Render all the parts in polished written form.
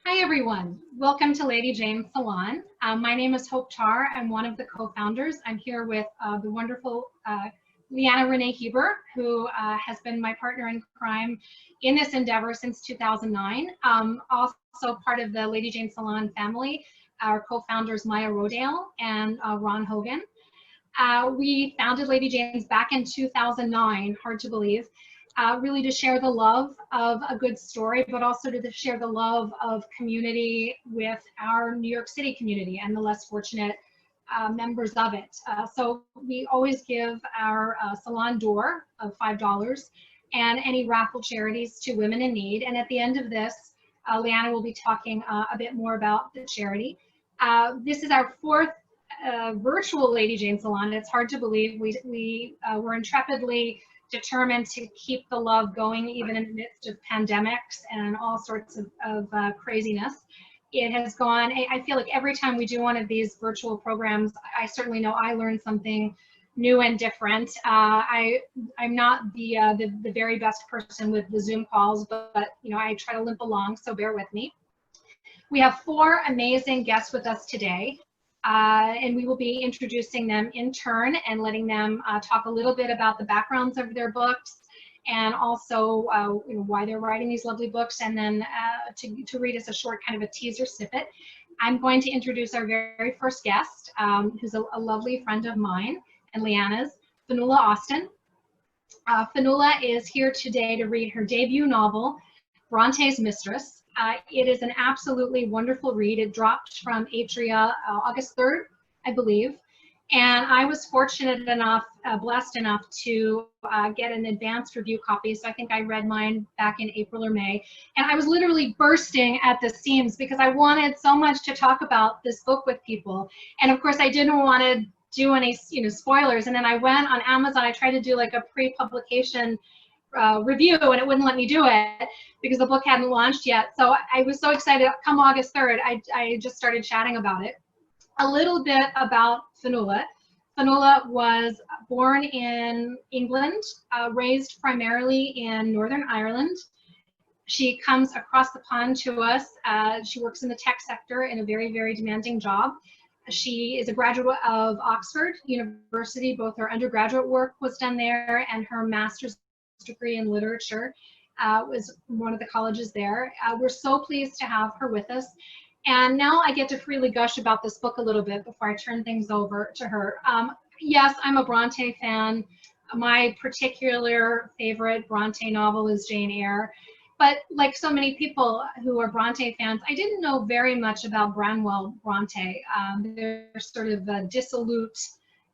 Hi everyone, welcome to Lady Jane's Salon. My name is Hope Tar. I'm one of the co-founders. I'm here with the wonderful Leanna Renee Heber, who has been my partner in crime in this endeavor since 2009. Also part of the Lady Jane Salon family, our co-founders Maya Rodale and Ron Hogan. We founded Lady Jane's back in 2009, hard to believe. Really to share the love of a good story, but also to share the love of community with our New York City community and the less fortunate members of it. So we always give our salon door of $5 and any raffle charities to women in need. And at the end of this, Leanna will be talking a bit more about the charity. This is our fourth virtual Lady Jane Salon. It's hard to believe. We were intrepidly determined to keep the love going even in the midst of pandemics and all sorts of craziness. It has gone, I feel like every time we do one of these virtual programs, I certainly know I learn something new and different. I'm not the very best person with the Zoom calls, but you know, I try to limp along, so bear with me. We have four amazing guests with us today. And we will be introducing them in turn and letting them talk a little bit about the backgrounds of their books and also you know, why they're writing these lovely books, and then to read us a short kind of a teaser snippet. I'm going to introduce our very first guest, who's a lovely friend of mine and Leanna's, Fionnuala Austin. Fionnuala is here today to read her debut novel, Bronte's Mistress. It is an absolutely wonderful read. It dropped from Atria August 3rd, I believe. And I was fortunate enough, blessed enough to get an advanced review copy. So I think I read mine back in April or May. And I was literally bursting at the seams because I wanted so much to talk about this book with people. And of course, I didn't want to do any spoilers. And then I went on Amazon. I tried to do like a pre-publication review, and it wouldn't let me do it because the book hadn't launched yet. So I was so excited. Come August 3rd, I just started chatting about it. A little bit about Fionnuala. Fionnuala was born in England, raised primarily in Northern Ireland. She comes across the pond to us. She works in the tech sector in a very, very demanding job. She is a graduate of Oxford University. Both her undergraduate work was done there and her master's degree in literature was one of the colleges there. We're so pleased to have her with us. And now I get to freely gush about this book a little bit before I turn things over to her. Yes, I'm a Bronte fan. My particular favorite Bronte novel is Jane Eyre. But like so many people who are Bronte fans, I didn't know very much about Branwell Bronte. They're sort of a dissolute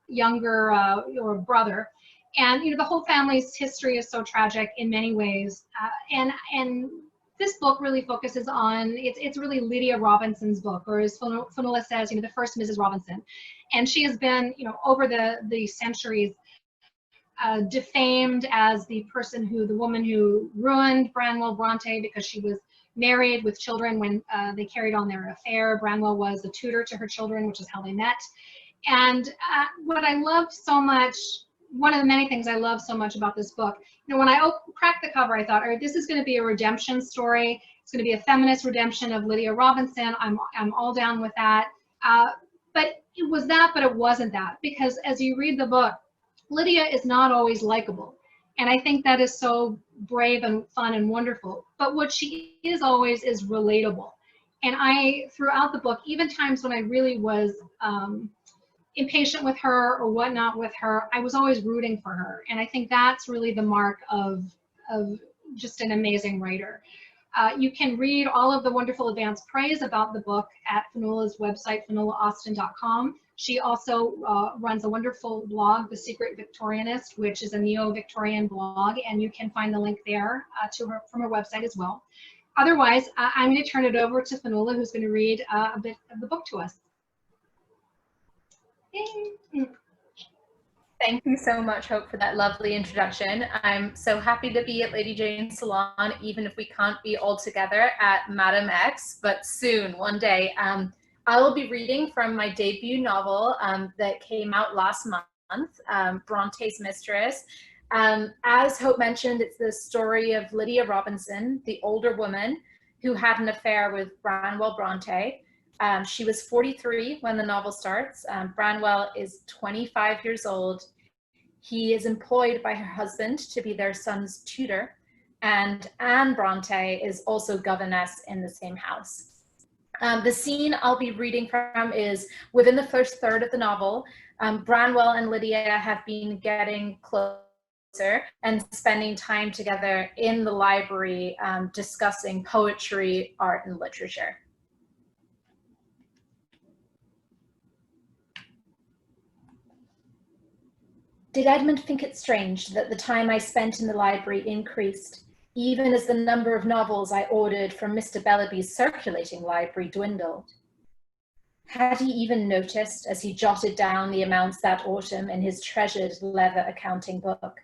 younger or brother. And you know, the whole family's history is so tragic in many ways. And this book really focuses on, it's really Lydia Robinson's book, or as Fionnuala says, the first Mrs. Robinson. And she has been, over the centuries, defamed as the woman who ruined Branwell Bronte because she was married with children when they carried on their affair. Branwell was a tutor to her children, which is how they met. And what I loved so much, one of the many things I love so much about this book, when I cracked the cover, I thought, all right, this is going to be a redemption story. It's going to be a feminist redemption of Lydia Robinson. I'm all down with that. But it was that, but it wasn't that, because as you read the book, Lydia is not always likable. And I think that is so brave and fun and wonderful. But what she is always is relatable. And throughout the book, even times when I really was impatient with her or whatnot with her, I was always rooting for her. And I think that's really the mark of just an amazing writer. You can read all of the wonderful advanced praise about the book at Fionnuala's website, fionnualaaustin.com. She also runs a wonderful blog, The Secret Victorianist, which is a neo-Victorian blog, and you can find the link there from her website as well. Otherwise, I'm going to turn it over to Fionnuala, who's going to read a bit of the book to us. Thank you so much, Hope, for that lovely introduction. I'm so happy to be at Lady Jane's Salon, even if we can't be all together at Madame X, but soon, one day. I will be reading from my debut novel that came out last month, Bronte's Mistress. As Hope mentioned, it's the story of Lydia Robinson, the older woman who had an affair with Branwell Bronte. She was 43 when the novel starts. Branwell is 25 years old. He is employed by her husband to be their son's tutor, and Anne Bronte is also governess in the same house. The scene I'll be reading from is within the first third of the novel. Branwell and Lydia have been getting closer and spending time together in the library, discussing poetry, art, and literature. Did Edmund think it strange that the time I spent in the library increased, even as the number of novels I ordered from Mr. Bellaby's circulating library dwindled? Had he even noticed as he jotted down the amounts that autumn in his treasured leather accounting book?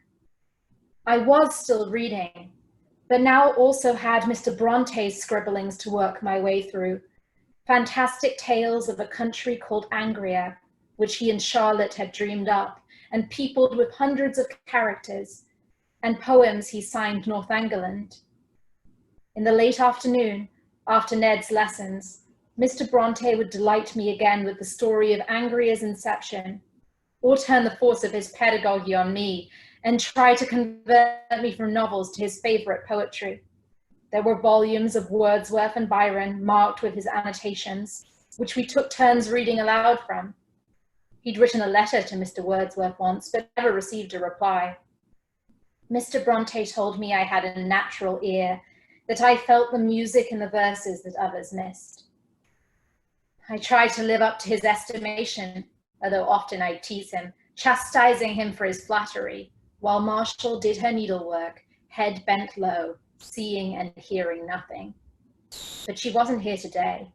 I was still reading, but now also had Mr. Bronte's scribblings to work my way through, fantastic tales of a country called Angria, which he and Charlotte had dreamed up, and peopled with hundreds of characters, and poems he signed Northumberland. In the late afternoon, after Ned's lessons, Mr. Bronte would delight me again with the story of Angria's inception, or turn the force of his pedagogy on me and try to convert me from novels to his favorite poetry. There were volumes of Wordsworth and Byron marked with his annotations, which we took turns reading aloud from. He'd written a letter to Mr. Wordsworth once, but never received a reply. Mr. Bronte told me I had a natural ear, that I felt the music in the verses that others missed. I tried to live up to his estimation, although often I'd tease him, chastising him for his flattery, while Marshall did her needlework, head bent low, seeing and hearing nothing. But she wasn't here today.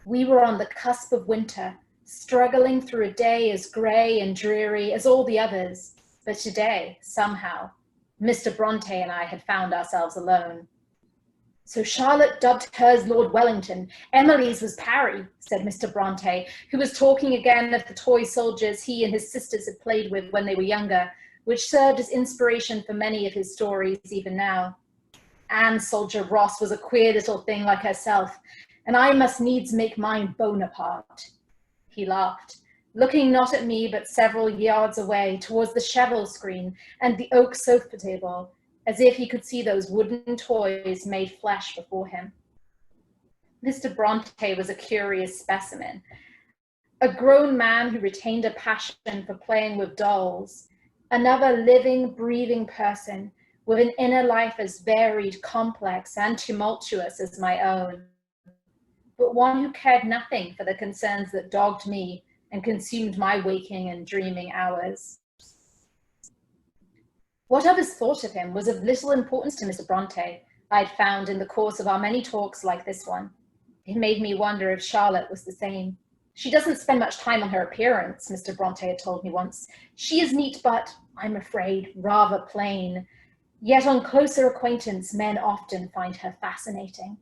We were on the cusp of winter, struggling through a day as grey and dreary as all the others, but today, somehow, Mr. Bronte and I had found ourselves alone. So Charlotte dubbed hers Lord Wellington, Emily's was Parry, said Mr. Bronte, who was talking again of the toy soldiers he and his sisters had played with when they were younger, which served as inspiration for many of his stories even now. Anne's soldier Ross was a queer little thing like herself, and I must needs make mine Bonaparte. He laughed, looking not at me but several yards away towards the cheval screen and the oak sofa table, as if he could see those wooden toys made flesh before him. Mr. Bronte was a curious specimen, a grown man who retained a passion for playing with dolls, another living, breathing person with an inner life as varied, complex, and tumultuous as my own, but one who cared nothing for the concerns that dogged me and consumed my waking and dreaming hours. What others thought of him was of little importance to Mr. Bronte, I'd found in the course of our many talks like this one. It made me wonder if Charlotte was the same. She doesn't spend much time on her appearance, Mr. Bronte had told me once. She is neat, but, I'm afraid, rather plain. Yet on closer acquaintance, men often find her fascinating.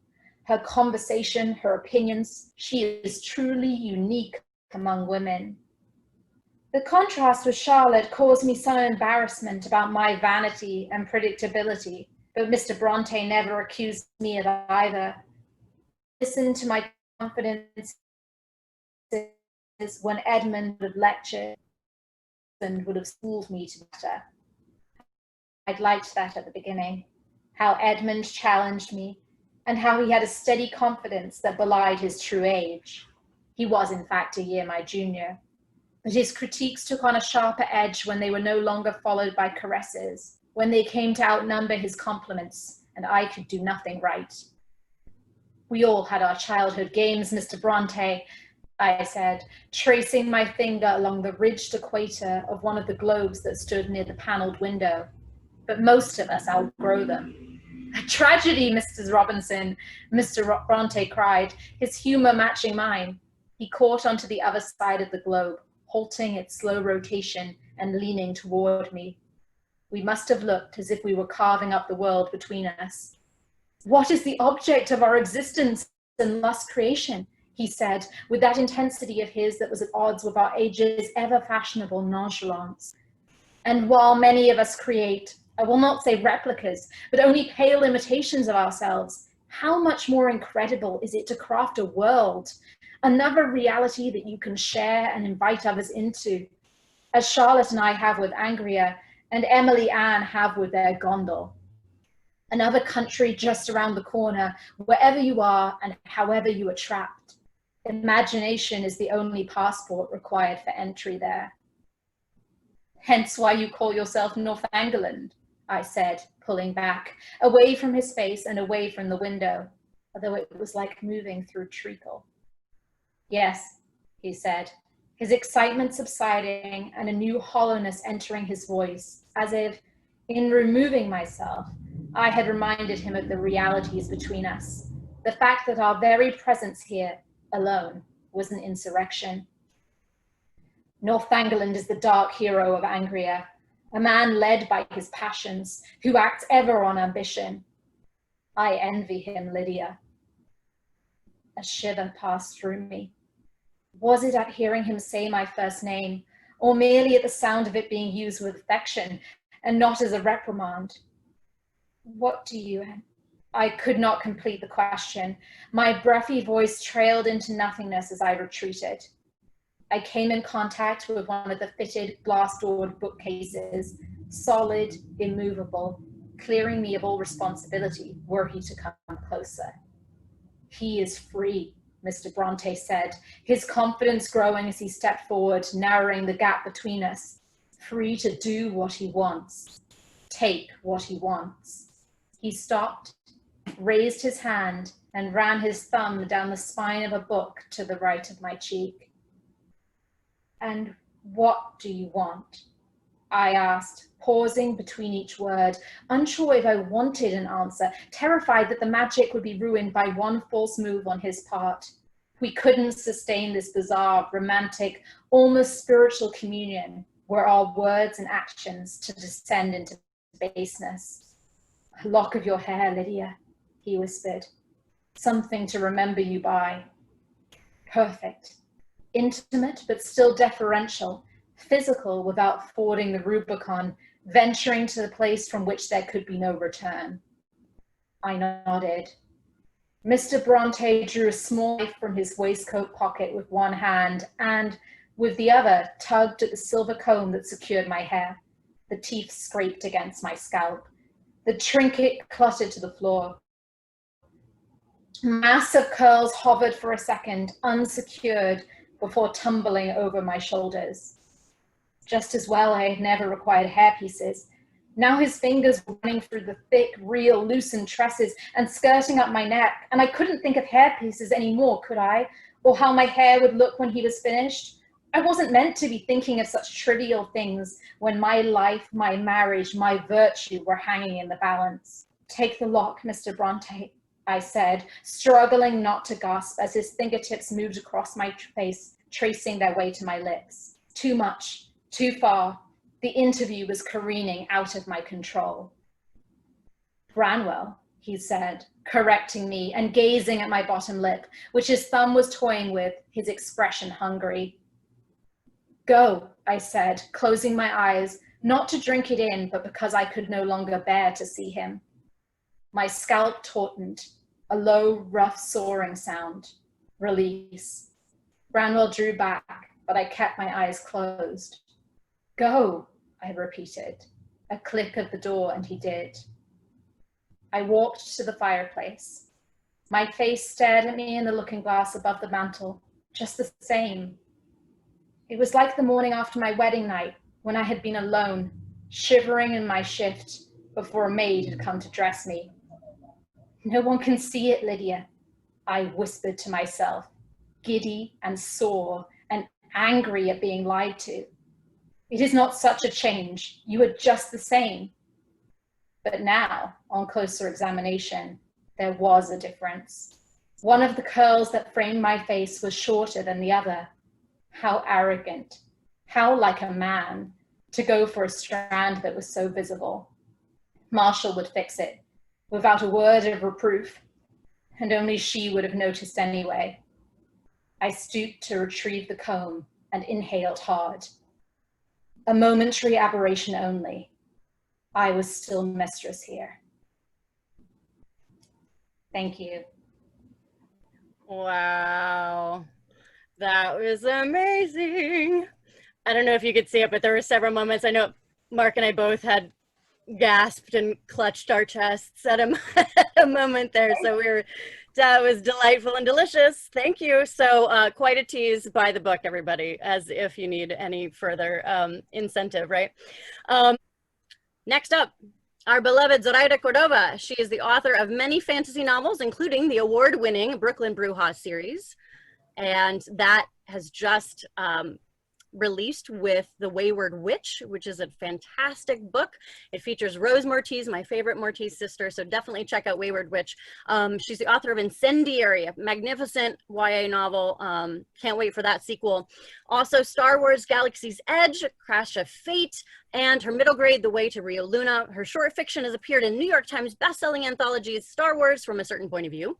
Her conversation, her opinions, she is truly unique among women. The contrast with Charlotte caused me some embarrassment about my vanity and predictability, but Mr. Bronte never accused me of either. Listen to my confidences when Edmund would lecture and would have schooled me to better. I'd liked that at the beginning, how Edmund challenged me, and how he had a steady confidence that belied his true age. He was, in fact, a year my junior. But his critiques took on a sharper edge when they were no longer followed by caresses, when they came to outnumber his compliments, and I could do nothing right. We all had our childhood games, Mr. Bronte, I said, tracing my finger along the ridged equator of one of the globes that stood near the paneled window. But most of us outgrow them. A tragedy, Mrs. Robinson, Mr. Bronte cried, his humor matching mine. He caught onto the other side of the globe, halting its slow rotation and leaning toward me. We must have looked as if we were carving up the world between us. What is the object of our existence and lust creation? He said, with that intensity of his that was at odds with our age's ever-fashionable nonchalance. And while many of us create, I will not say replicas, but only pale imitations of ourselves, How much more incredible is it to craft a world, another reality that you can share and invite others into, as Charlotte and I have with Angria and Emily Ann have with their gondol. Another country just around the corner, wherever you are and however you are trapped. Imagination is the only passport required for entry there. Hence why you call yourself Northangland, I said, pulling back, away from his face and away from the window, although it was like moving through treacle. Yes, he said, his excitement subsiding and a new hollowness entering his voice, as if, in removing myself, I had reminded him of the realities between us, the fact that our very presence here, alone, was an insurrection. Northangland is the dark hero of Angria, a man led by his passions, who acts ever on ambition. I envy him, Lydia. A shiver passed through me. Was it at hearing him say my first name, or merely at the sound of it being used with affection, and not as a reprimand? What do you... I could not complete the question. My breathy voice trailed into nothingness as I retreated. I came in contact with one of the fitted, glass-doored bookcases, solid, immovable, clearing me of all responsibility were he to come closer. He is free, Mr. Bronte said, his confidence growing as he stepped forward, narrowing the gap between us. Free to do what he wants, take what he wants. He stopped, raised his hand, and ran his thumb down the spine of a book to the right of my cheek. And what do you want? I asked, pausing between each word, unsure if I wanted an answer, terrified that the magic would be ruined by one false move on his part. We couldn't sustain this bizarre, romantic, almost spiritual communion were our words and actions to descend into baseness. A lock of your hair, Lydia, he whispered. Something to remember you by. Perfect. Intimate, but still deferential. Physical without fording the Rubicon, venturing to the place from which there could be no return. I nodded. Mr. Bronte drew a small knife from his waistcoat pocket with one hand and, with the other, tugged at the silver comb that secured my hair. The teeth scraped against my scalp. The trinket cluttered to the floor. A mass of curls hovered for a second, unsecured, before tumbling over my shoulders. Just as well I had never required hairpieces. Now his fingers were running through the thick, real, loosened tresses and skirting up my neck, and I couldn't think of hairpieces anymore, could I? Or how my hair would look when he was finished? I wasn't meant to be thinking of such trivial things when my life, my marriage, my virtue were hanging in the balance. Take the lock, Mr. Bronte, I said, struggling not to gasp as his fingertips moved across my face, tracing their way to my lips. Too much, too far. The interview was careening out of my control. Branwell, he said, correcting me and gazing at my bottom lip, which his thumb was toying with, his expression hungry. Go, I said, closing my eyes, not to drink it in, but because I could no longer bear to see him. My scalp tautened, a low, rough, soaring sound. Release. Branwell drew back, but I kept my eyes closed. Go, I repeated. A click of the door, and he did. I walked to the fireplace. My face stared at me in the looking glass above the mantel, just the same. It was like the morning after my wedding night, when I had been alone, shivering in my shift before a maid had come to dress me. No one can see it, Lydia, I whispered to myself, giddy and sore and angry at being lied to. It is not such a change. You are just the same. But now, on closer examination, there was a difference. One of the curls that framed my face was shorter than the other. How arrogant, how like a man, to go for a strand that was so visible. Marshall would fix it, without a word of reproof, and only she would have noticed anyway. I stooped to retrieve the comb and inhaled hard. A momentary aberration only. I was still mistress here. Thank you. Wow, that was amazing. I don't know if you could see it, but there were several moments. I know Mark and I both had gasped and clutched our chests at a moment there. So that was delightful and delicious. Thank you. So quite a tease. Buy the book, everybody, as if you need any further incentive, right? Next up, our beloved Zoraida Córdova. She is the author of many fantasy novels, including the award-winning Brooklyn Bruja series. And that has just released with The Wayward Witch, which is a fantastic book. It features Rose Mortiz, my favorite Mortiz sister, so definitely check out Wayward Witch. She's the author of Incendiary, a magnificent YA novel. Can't wait for that sequel. Also Star Wars Galaxy's Edge, Crash of Fate, and her middle grade, The Way to Rio Luna. Her short fiction has appeared in New York Times bestselling anthologies Star Wars from a Certain Point of View,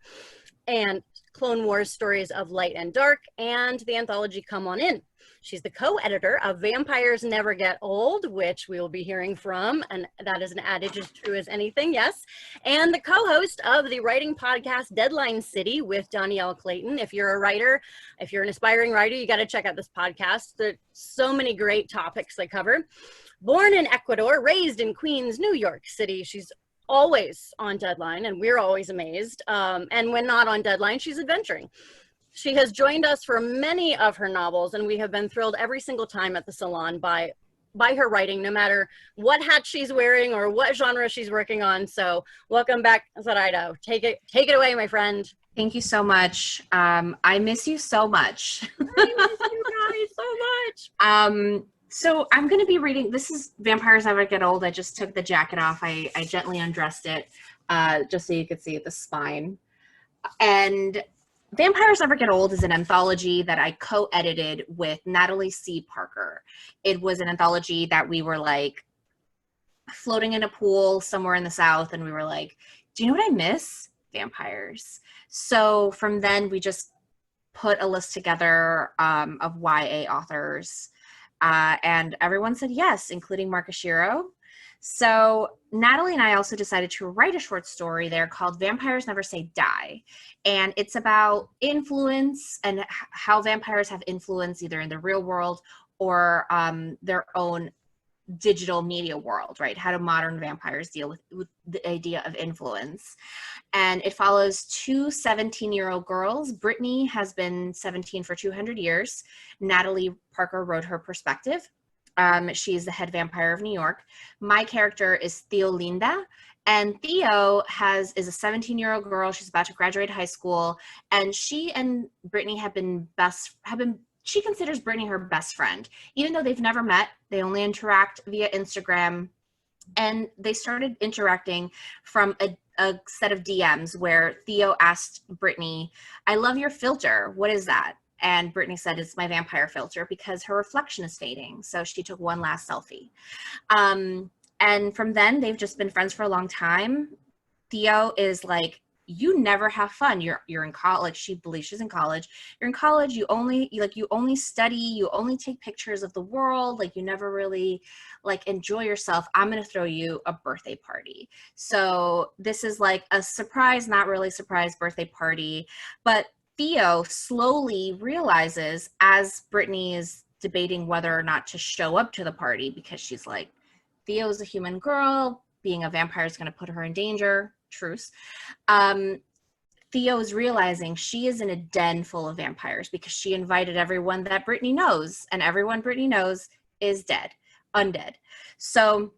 and Clone Wars Stories of Light and Dark, and the anthology Come On In. She's the co-editor of Vampires Never Get Old, which we will be hearing from, and that is an adage as true as anything, yes. And the co-host of the writing podcast Deadline City with Danielle Clayton. If you're a writer, if you're an aspiring writer, you got to check out this podcast. There's so many great topics they cover. Born in Ecuador, raised in Queens, New York City, she's always on deadline, and we're always amazed. And when not on deadline, she's adventuring. She has joined us for many of her novels, and we have been thrilled every single time at the Salon by her writing, no matter what hat she's wearing or what genre she's working on. So welcome back, Zoraida. Take it away, my friend. Thank you so much. I miss you so much. I miss you guys so much. So I'm going to be reading, this is Vampires Never Get Old. I just took the jacket off. I gently undressed it just so you could see the spine. And Vampires Never Get Old is an anthology that I co-edited with Natalie C. Parker. It was an anthology that we were like floating in a pool somewhere in the South, and we were like, do you know what I miss? Vampires. So from then we just put a list together of YA authors. And everyone said yes, including Mark Oshiro. So Natalie and I also decided to write a short story there called Vampires Never Say Die. And it's about influence and how vampires have influence either in the real world or their own digital media world, right? How do modern vampires deal with the idea of influence? And it follows two 17-year-old girls. Brittany has been 17 for 200 years. Natalie Parker wrote her perspective. She's the head vampire of New York. My character is Theolinda, and Theo is a 17-year-old girl. She's about to graduate high school, and she and Brittany she considers Brittany her best friend. Even though they've never met, they only interact via Instagram, and they started interacting from a set of DMs where Theo asked Brittany, I love your filter. What is that? And Brittany said, it's my vampire filter because her reflection is fading. So she took one last selfie. And from then, they've just been friends for a long time. Theo is like, you never have fun. You're in college. Like, she believes she's in college. You're in college. You only study. You only take pictures of the world. Like, you never really like enjoy yourself. I'm going to throw you a birthday party. So this is like a surprise, not really surprise birthday party. But Theo slowly realizes as Brittany is debating whether or not to show up to the party, because she's like, Theo's a human girl. Being a vampire is going to put her in danger. Truce. Theo is realizing she is in a den full of vampires because she invited everyone that Brittany knows, and everyone Brittany knows is dead, undead. So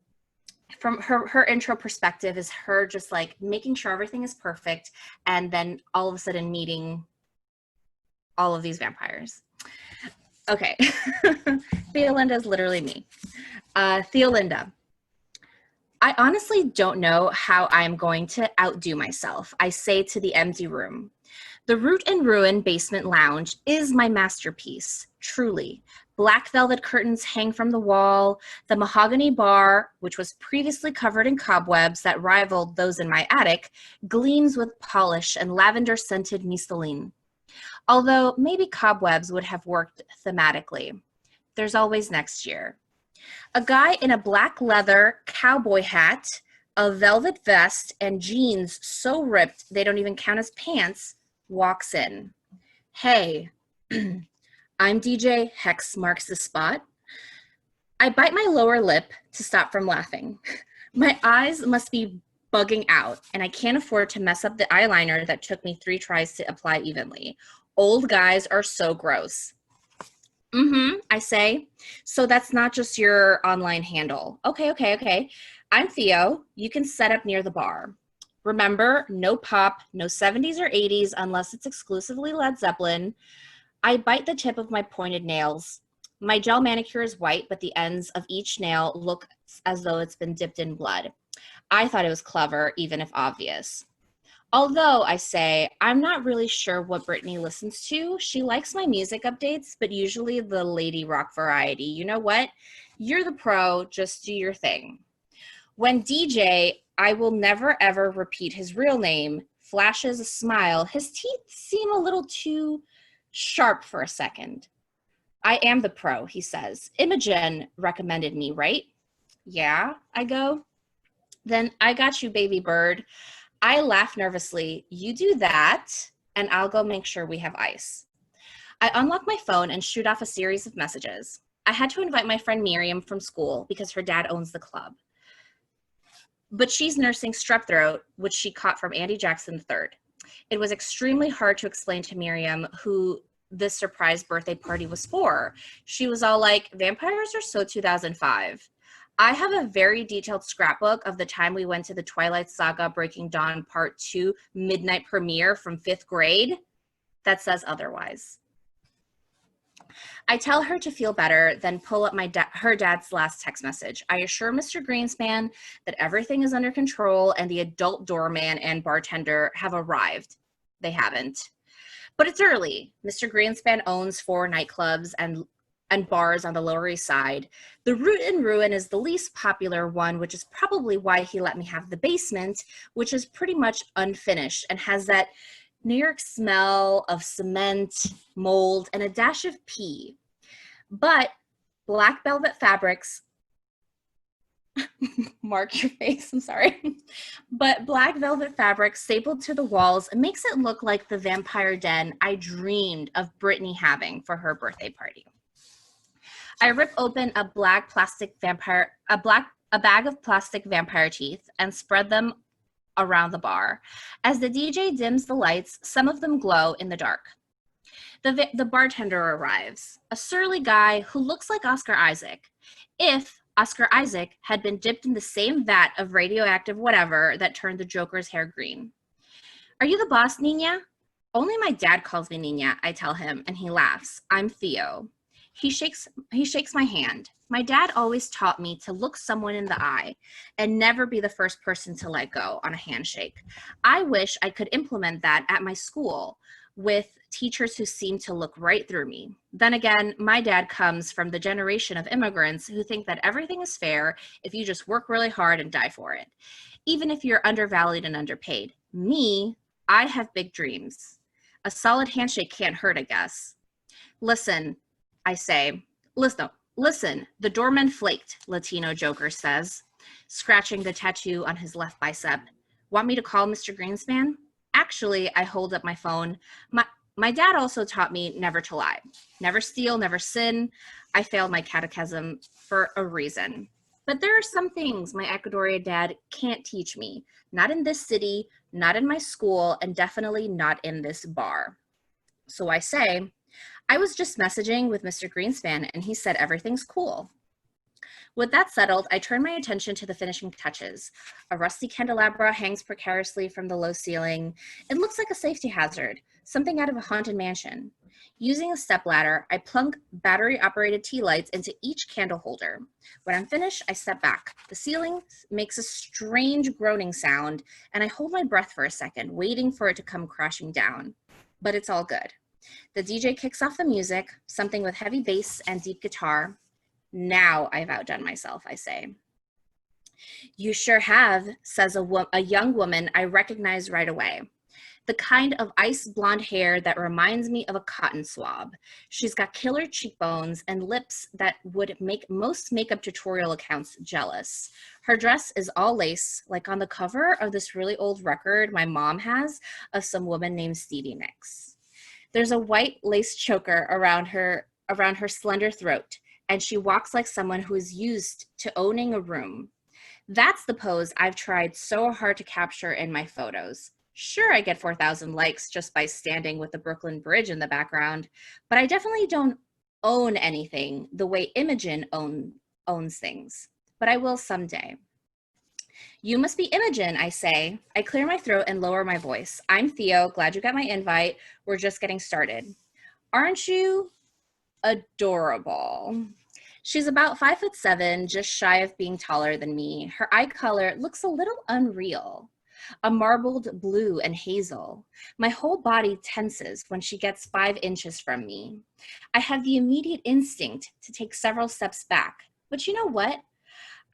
from her intro perspective is her just like making sure everything is perfect, and then all of a sudden meeting all of these vampires. Okay. Theolinda is literally me. Theolinda. I honestly don't know how I'm going to outdo myself, I say to the empty room. The Root and Ruin basement lounge is my masterpiece, truly. Black velvet curtains hang from the wall. The mahogany bar, which was previously covered in cobwebs that rivaled those in my attic, gleams with polish and lavender-scented misolene. Although maybe cobwebs would have worked thematically. There's always next year. A guy in a black leather cowboy hat, a velvet vest and jeans so ripped they don't even count as pants, walks in. Hey, I'm DJ, Hex marks the spot. I bite my lower lip to stop from laughing. My eyes must be bugging out, and I can't afford to mess up the eyeliner that took me 3 tries to apply evenly. Old guys are so gross. I say. So that's not just your online handle. Okay. I'm Theo. You can set up near the bar. Remember, no pop, no 70s or 80s unless it's exclusively Led Zeppelin. I bite the tip of my pointed nails. My gel manicure is white, but the ends of each nail look as though it's been dipped in blood. I thought it was clever, even if obvious. Although, I say, I'm not really sure what Brittany listens to. She likes my music updates, but usually the lady rock variety. You know what? You're the pro, just do your thing. When DJ, I will never ever repeat his real name, flashes a smile, his teeth seem a little too sharp for a second. I am the pro, he says. Imogen recommended me, right? Yeah, I go. Then I got you, baby bird. I laugh nervously. You do that, and I'll go make sure we have ice. I unlock my phone and shoot off a series of messages. I had to invite my friend Miriam from school because her dad owns the club. But she's nursing strep throat, which she caught from Andy Jackson III. It was extremely hard to explain to Miriam who this surprise birthday party was for. She was all like, vampires are so 2005. I have a very detailed scrapbook of the time we went to the Twilight Saga Breaking Dawn Part 2 midnight premiere from 5th grade that says otherwise. I tell her to feel better, then pull up her dad's last text message. I assure Mr. Greenspan that everything is under control and the adult doorman and bartender have arrived. They haven't. But it's early. Mr. Greenspan owns 4 nightclubs and bars on the Lower East Side. The Root and Ruin is the least popular one, which is probably why he let me have the basement, which is pretty much unfinished and has that New York smell of cement, mold, and a dash of pee. But black velvet fabrics, mark your face, I'm sorry. But black velvet fabric stapled to the walls makes it look like the vampire den I dreamed of Brittany having for her birthday party. I rip open a bag of plastic vampire teeth and spread them around the bar. As the DJ dims the lights, some of them glow in the dark. The bartender arrives, a surly guy who looks like Oscar Isaac. If Oscar Isaac had been dipped in the same vat of radioactive whatever that turned the Joker's hair green. Are you the boss, Nina? Only my dad calls me Nina, I tell him, and he laughs. I'm Theo. He shakes my hand. My dad always taught me to look someone in the eye and never be the first person to let go on a handshake. I wish I could implement that at my school with teachers who seem to look right through me. Then again, my dad comes from the generation of immigrants who think that everything is fair if you just work really hard and die for it, even if you're undervalued and underpaid. Me, I have big dreams. A solid handshake can't hurt, I guess. Listen, I say, listen, the doorman flaked, Latino Joker says, scratching the tattoo on his left bicep. Want me to call Mr. Greenspan? Actually, I hold up my phone. My dad also taught me never to lie. Never steal, never sin. I failed my catechism for a reason. But there are some things my Ecuadorian dad can't teach me. Not in this city, not in my school, and definitely not in this bar. So I say, I was just messaging with Mr. Greenspan and he said everything's cool. With that settled, I turn my attention to the finishing touches. A rusty candelabra hangs precariously from the low ceiling. It looks like a safety hazard, something out of a haunted mansion. Using a stepladder, I plunk battery-operated tea lights into each candle holder. When I'm finished, I step back. The ceiling makes a strange groaning sound, and I hold my breath for a second, waiting for it to come crashing down. But it's all good. The DJ kicks off the music, something with heavy bass and deep guitar. Now I've outdone myself, I say. You sure have, says a young woman I recognize right away. The kind of ice blonde hair that reminds me of a cotton swab. She's got killer cheekbones and lips that would make most makeup tutorial accounts jealous. Her dress is all lace, like on the cover of this really old record my mom has of some woman named Stevie Nicks. There's a white lace choker around her slender throat, and she walks like someone who is used to owning a room. That's the pose I've tried so hard to capture in my photos. Sure, I get 4,000 likes just by standing with the Brooklyn Bridge in the background, but I definitely don't own anything the way Imogen owns things. But I will someday. You must be Imogen, I say. I clear my throat and lower my voice. I'm Theo, glad you got my invite. We're just getting started. Aren't you adorable? She's about 5'7", just shy of being taller than me. Her eye color looks a little unreal. A marbled blue and hazel. My whole body tenses when she gets 5 inches from me. I have the immediate instinct to take several steps back. But you know what?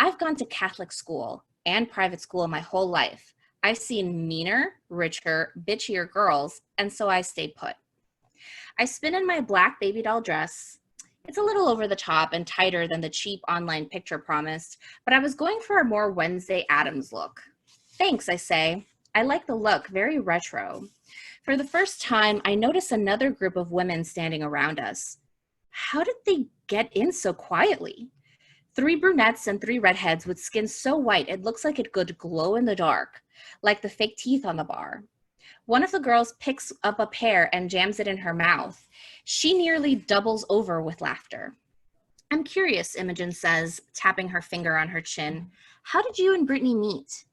I've gone to Catholic school and private school my whole life. I've seen meaner, richer, bitchier girls, and so I stayed put. I spin in my black baby doll dress. It's a little over the top and tighter than the cheap online picture promised, but I was going for a more Wednesday Addams look. Thanks, I say. I like the look, very retro. For the first time, I notice another group of women standing around us. How did they get in so quietly? 3 brunettes and 3 redheads with skin so white it looks like it could glow in the dark, like the fake teeth on the bar. One of the girls picks up a pear and jams it in her mouth. She nearly doubles over with laughter. I'm curious, Imogen says, tapping her finger on her chin. How did you and Brittany meet?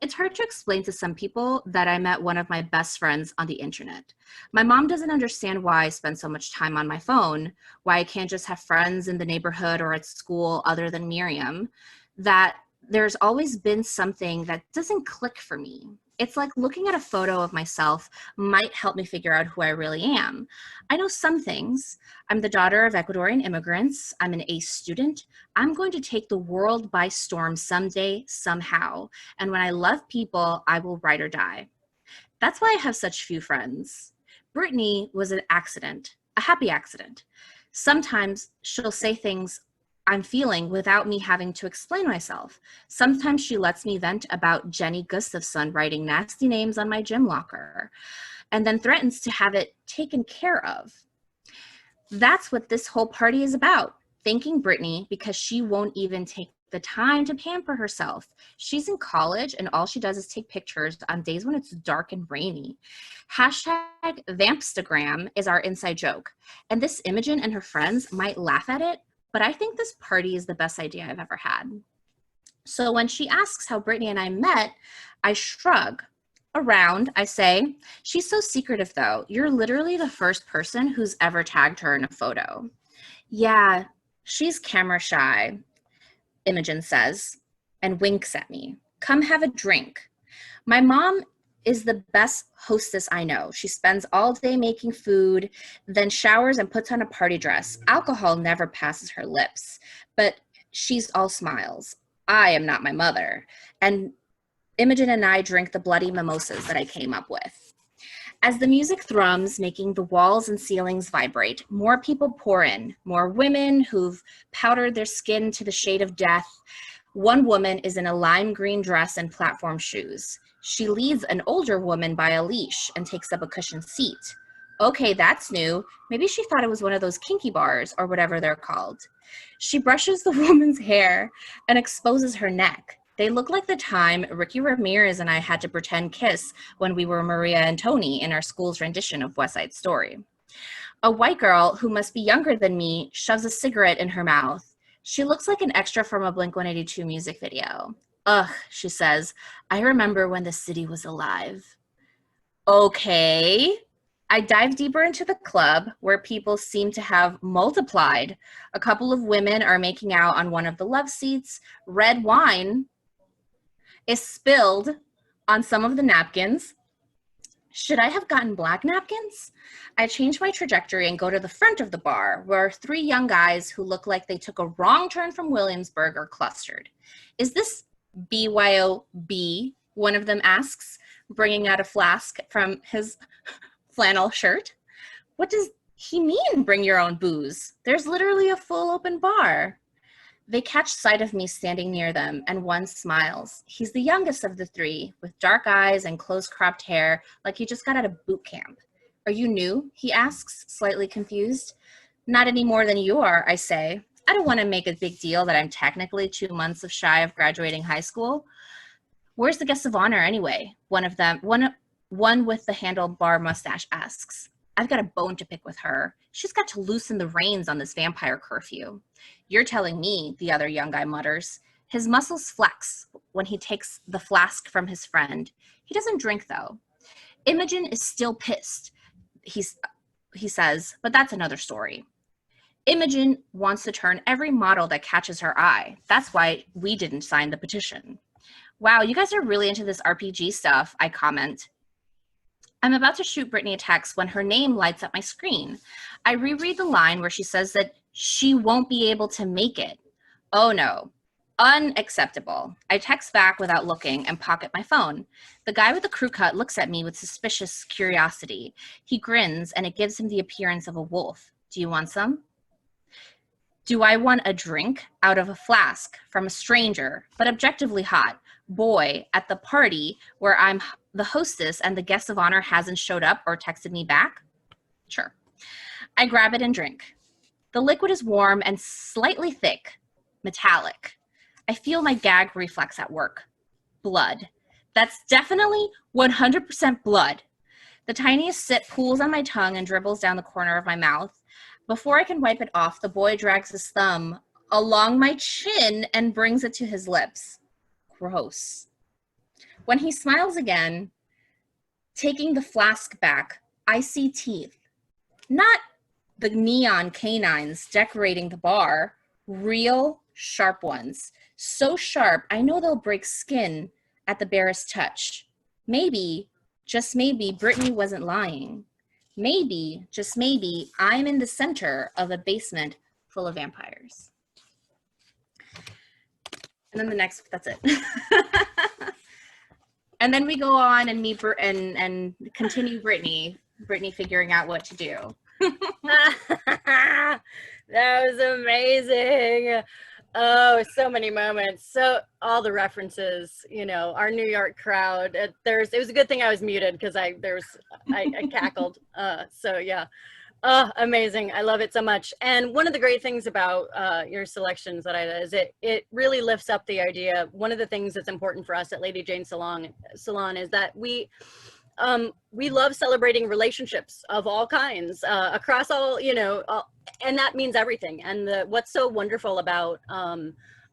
It's hard to explain to some people that I met one of my best friends on the internet. My mom doesn't understand why I spend so much time on my phone, why I can't just have friends in the neighborhood or at school other than Miriam, that there's always been something that doesn't click for me. It's like looking at a photo of myself might help me figure out who I really am. I know some things. I'm the daughter of Ecuadorian immigrants. I'm an A student. I'm going to take the world by storm someday, somehow. And when I love people, I will ride or die. That's why I have such few friends. Brittany was an accident, a happy accident. Sometimes she'll say things I'm feeling without me having to explain myself. Sometimes she lets me vent about Jenny Gustafson writing nasty names on my gym locker and then threatens to have it taken care of. That's what this whole party is about, thanking Brittany because she won't even take the time to pamper herself. She's in college and all she does is take pictures on days when it's dark and rainy. Hashtag Vampstagram is our inside joke. And this Imogen and her friends might laugh at it, but I think this party is the best idea I've ever had. So when she asks how Brittany and I met, I shrug. Around, I say, she's so secretive though. You're literally the first person who's ever tagged her in a photo. Yeah, she's camera shy, Imogen says, and winks at me. Come have a drink. My mom is the best hostess I know. She spends all day making food, then showers and puts on a party dress. Alcohol never passes her lips, but she's all smiles. I am not my mother. And Imogen and I drink the bloody mimosas that I came up with. As the music thrums, making the walls and ceilings vibrate, more people pour in, more women who've powdered their skin to the shade of death. One woman is in a lime green dress and platform shoes. She leads an older woman by a leash and takes up a cushioned seat. Okay, that's new. Maybe she thought it was one of those kinky bars or whatever they're called. She brushes the woman's hair and exposes her neck. They look like the time Ricky Ramirez and I had to pretend kiss when we were Maria and Tony in our school's rendition of West Side Story. A white girl who must be younger than me shoves a cigarette in her mouth. She looks like an extra from a Blink-182 music video. Ugh, she says, I remember when the city was alive. Okay. I dive deeper into the club where people seem to have multiplied. A couple of women are making out on one of the love seats. Red wine is spilled on some of the napkins. Should I have gotten black napkins? I change my trajectory and go to the front of the bar where 3 young guys who look like they took a wrong turn from Williamsburg are clustered. Is this BYOB? One of them asks. bringing out a flask from his flannel shirt. What does he mean, bring your own booze? There's literally a full open bar. They catch sight of me standing near them, and one smiles. He's the youngest of the three, with dark eyes and close-cropped hair, like he just got out of boot camp. Are you new? He asks, slightly confused. Not any more than you are, I say. I don't want to make a big deal that I'm technically 2 months shy of graduating high school. Where's the guest of honor anyway? One with the handlebar mustache asks. I've got a bone to pick with her. She's got to loosen the reins on this vampire curfew. You're telling me, the other young guy mutters. His muscles flex when he takes the flask from his friend. He doesn't drink, though. Imogen is still pissed, he says, but that's another story. Imogen wants to turn every model that catches her eye. That's why we didn't sign the petition. Wow, you guys are really into this RPG stuff, I comment. I'm about to shoot Brittany a text when her name lights up my screen. I reread the line where she says that she won't be able to make it. Oh no, unacceptable. I text back without looking and pocket my phone. The guy with the crew cut looks at me with suspicious curiosity. He grins and it gives him the appearance of a wolf. Do you want some? Do I want a drink out of a flask from a stranger, but objectively hot boy at the party where I'm the hostess and the guest of honor hasn't showed up or texted me back? Sure. I grab it and drink. The liquid is warm and slightly thick, metallic. I feel my gag reflex at work. Blood. That's definitely 100% blood. The tiniest sip pools on my tongue and dribbles down the corner of my mouth. Before I can wipe it off, the boy drags his thumb along my chin and brings it to his lips. Gross. When he smiles again, taking the flask back, I see teeth. Not the neon canines decorating the bar, real sharp ones. So sharp, I know they'll break skin at the barest touch. Maybe, just maybe, Brittany wasn't lying. Maybe, just maybe, I'm in the center of a basement full of vampires. And then the next, that's it. And then we go on and meet and continue Brittany figuring out what to do. That was amazing. Oh, so many moments. So all the references, you know, our New York crowd. It was a good thing I was muted because I cackled. So yeah. Oh, amazing. I love it so much. And one of the great things about your selection, Zoraida, is it really lifts up the idea. One of the things that's important for us at Lady Jane Salon is that we love celebrating relationships of all kinds across all, you know, and that means everything. And what's so wonderful about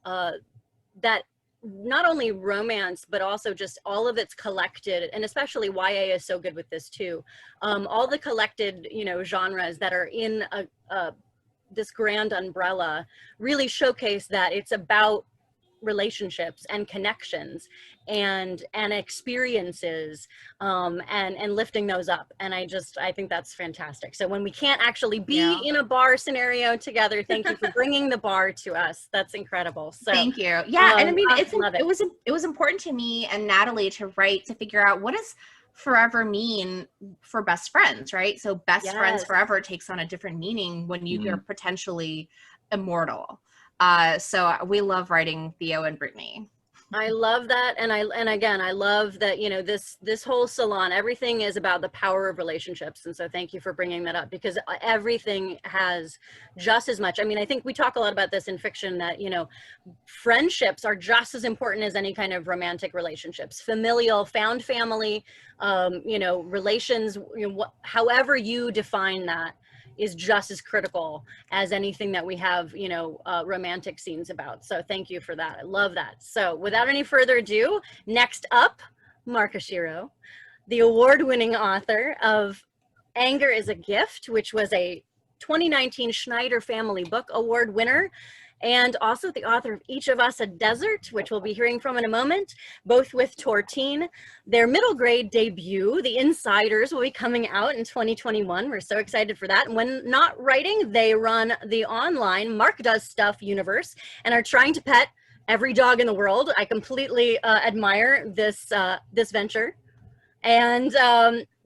that, not only romance, but also just all of its collected, and especially YA is so good with this too. All the collected, you know, genres that are in this grand umbrella really showcase that it's about relationships and connections and experiences and lifting those up. And I think that's fantastic. So when we can't actually be in a bar scenario together, thank you for bringing the bar to us. That's incredible. So thank you. Yeah, and I mean, it was important to me and Natalie to write, to figure out what does forever mean for best friends, right? So best friends forever takes on a different meaning when you're potentially immortal. So we love writing Theo and Brittany. I love that. And again, I love that, you know, this whole salon, everything is about the power of relationships. And so thank you for bringing that up, because everything has just as much. I mean, I think we talk a lot about this in fiction, that, you know, friendships are just as important as any kind of romantic relationships, familial, found family, you know, relations, you know, however you define that is just as critical as anything that we have, you know, romantic scenes about. So thank you for that. I love that. So without any further ado, next up, Mark Oshiro, the award-winning author of Anger is a Gift, which was a 2019 Schneider Family Book Award winner, and also the author of Each of Us a Desert, which we'll be hearing from in a moment, both with Tortine. Their middle grade debut, The Insiders, will be coming out in 2021. We're so excited for that. And when not writing, they run the online Mark Does Stuff universe and are trying to pet every dog in the world. I completely admire this venture. And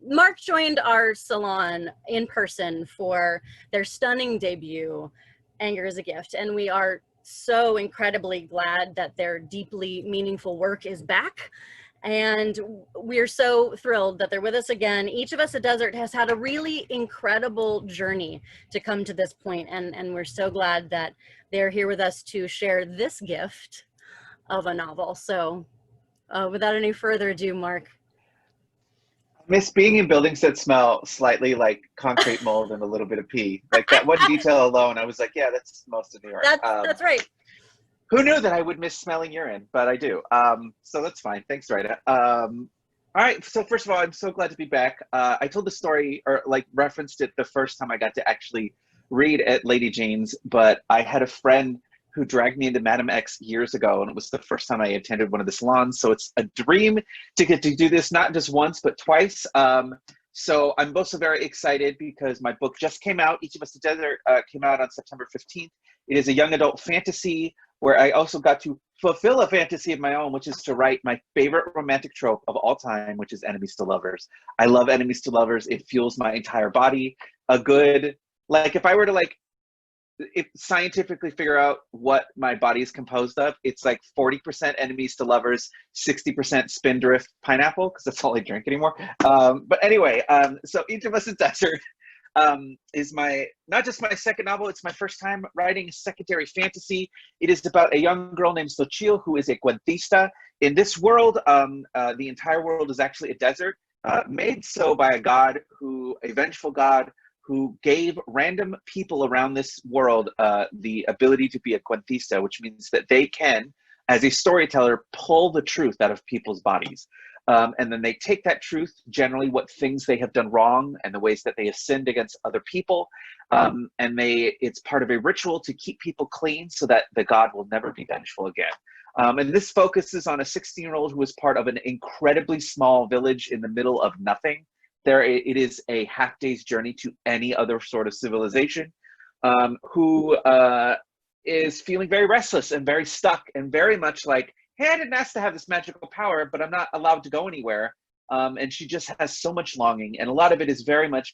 Mark joined our salon in person for their stunning debut, Anger is a Gift. And we are so incredibly glad that their deeply meaningful work is back. And we're so thrilled that they're with us again. Each of Us a Desert has had a really incredible journey to come to this point, and we're so glad that they're here with us to share this gift of a novel. So without any further ado, Mark. Miss being in buildings that smell slightly like concrete mold and a little bit of pee. Like that one detail alone, I was like, yeah, that's most of New York. That's right. Who knew that I would miss smelling urine? But I do. So that's fine. Thanks, Zoraida. All right. So first of all, I'm so glad to be back. I told the story, or like referenced it the first time I got to actually read at Lady Jane's, but I had a friend who dragged me into Madame X years ago, and it was the first time I attended one of the salons. So it's a dream to get to do this, not just once, but twice. So I'm also very excited because my book just came out. Each of Us a Desert came out on September 15th. It is a young adult fantasy where I also got to fulfill a fantasy of my own, which is to write my favorite romantic trope of all time, which is enemies to lovers. I love enemies to lovers. It fuels my entire body. A good, like if I were to like, scientifically figure out what my body is composed of, it's like 40% enemies to lovers, 60% spindrift pineapple, because that's all I drink anymore. But anyway, so Each of Us a Desert is not just my second novel, it's my first time writing a secondary fantasy. It is about a young girl named Xochitl who is a cuentista. In this world, the entire world is actually a desert, made so by a vengeful god who gave random people around this world the ability to be a cuentista, which means that they can, as a storyteller, pull the truth out of people's bodies. And then they take that truth, generally what things they have done wrong and the ways that they have sinned against other people, and it's part of a ritual to keep people clean so that the god will never be vengeful again. And this focuses on a 16-year-old who is part of an incredibly small village in the middle of nothing. It is a half day's journey to any other sort of civilization, who is feeling very restless and very stuck and very much like, hey, I didn't ask to have this magical power, but I'm not allowed to go anywhere. And she just has so much longing. And a lot of it is very much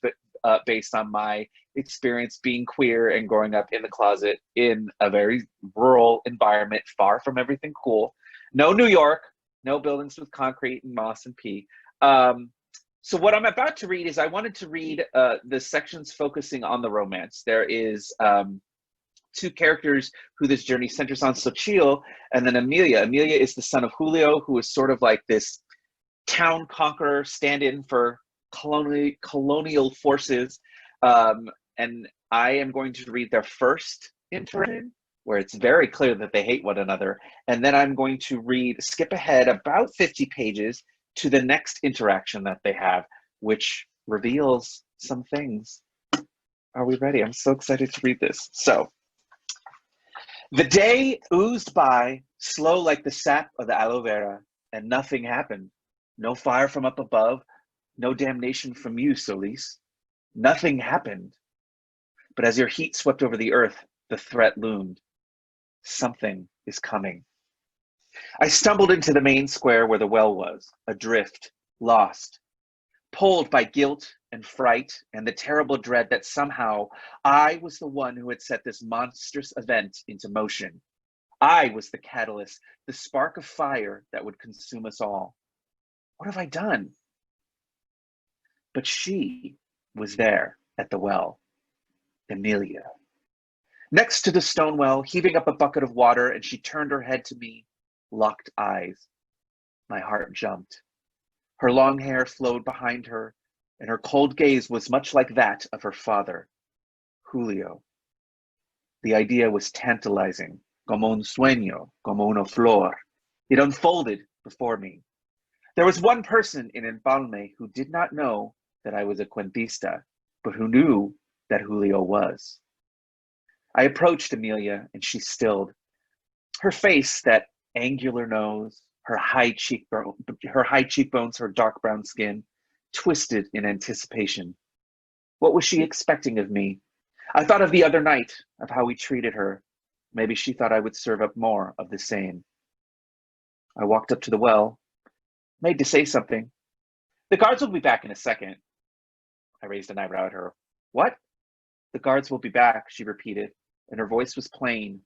based on my experience being queer and growing up in the closet in a very rural environment, far from everything cool. No New York, no buildings with concrete and moss and pee. So what I'm about to read is I wanted to read the sections focusing on the romance. There is two characters who this journey centers on, Xochitl and then Amelia. Amelia is the son of Julio, who is sort of like this town conqueror, stand-in for colonial forces. And I am going to read their first interaction, where it's very clear that they hate one another. And then I'm going to skip ahead about 50 pages to the next interaction that they have, which reveals some things. Are we ready? I'm so excited to read this. So, the day oozed by, slow like the sap of the aloe vera, and nothing happened. No fire from up above, no damnation from you, Solis. Nothing happened. But as your heat swept over the earth, the threat loomed. Something is coming. I stumbled into the main square where the well was, adrift, lost, pulled by guilt and fright and the terrible dread that somehow I was the one who had set this monstrous event into motion. I was the catalyst, the spark of fire that would consume us all. What have I done? But she was there at the well, Amelia. Next to the stone well, heaving up a bucket of water, and she turned her head to me, locked eyes. My heart jumped. Her long hair flowed behind her, and her cold gaze was much like that of her father, Julio. The idea was tantalizing, como un sueño, como una flor. It unfolded before me. There was one person in Empalme who did not know that I was a cuentista, but who knew that Julio was. I approached Amelia, and she stilled. Her face, that angular nose, her high cheekbones, her dark brown skin, twisted in anticipation. What was she expecting of me? I thought of the other night, of how we treated her. Maybe she thought I would serve up more of the same. I walked up to the well, made to say something, The guards will be back in a second. I raised an eyebrow at her. What? The guards will be back, she repeated, and her voice was plain,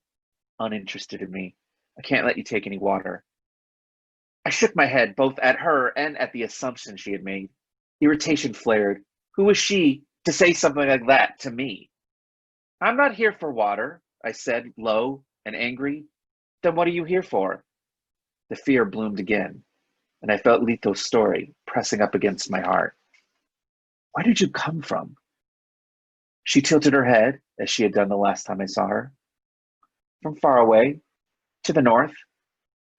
uninterested in me. I can't let you take any water. I shook my head, both at her and at the assumption she had made. Irritation flared. Who was she to say something like that to me? I'm not here for water, I said, low and angry. Then what are you here for? The fear bloomed again, and I felt Lito's story pressing up against my heart. Where did you come from? She tilted her head, as she had done the last time I saw her. From far away, to the north.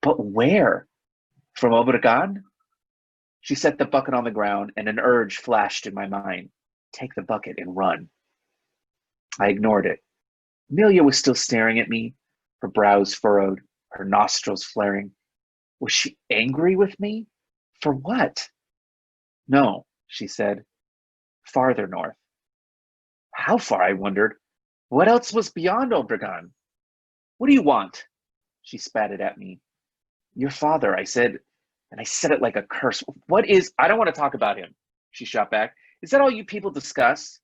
But where? From Obregon? She set the bucket on the ground, and an urge flashed in my mind. Take the bucket and run. I ignored it. Amelia was still staring at me, her brows furrowed, her nostrils flaring. Was she angry with me? For what? No, she said. Farther north. How far, I wondered. What else was beyond Obregon? What do you want? She spatted at me. Your father, I said, and I said it like a curse. What is, I don't want to talk about him, she shot back. Is that all you people discuss?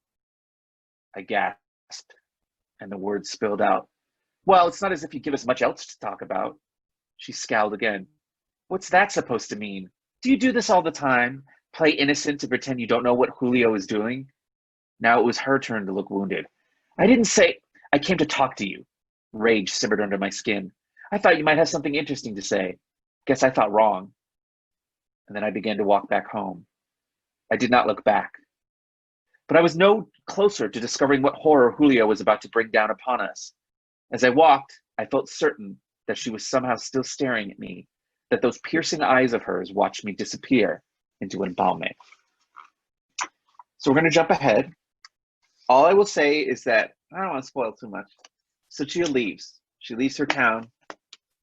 I gasped, and the words spilled out. Well, it's not as if you give us much else to talk about. She scowled again. What's that supposed to mean? Do you do this all the time? Play innocent to pretend you don't know what Julio is doing? Now it was her turn to look wounded. I didn't say, I came to talk to you. Rage simmered under my skin. I thought you might have something interesting to say. Guess I thought wrong. And then I began to walk back home. I did not look back. But I was no closer to discovering what horror Julio was about to bring down upon us. As I walked, I felt certain that she was somehow still staring at me, that those piercing eyes of hers watched me disappear into Empalme. So we're going to jump ahead. All I will say is that, I don't want to spoil too much. Sochia leaves. She leaves her town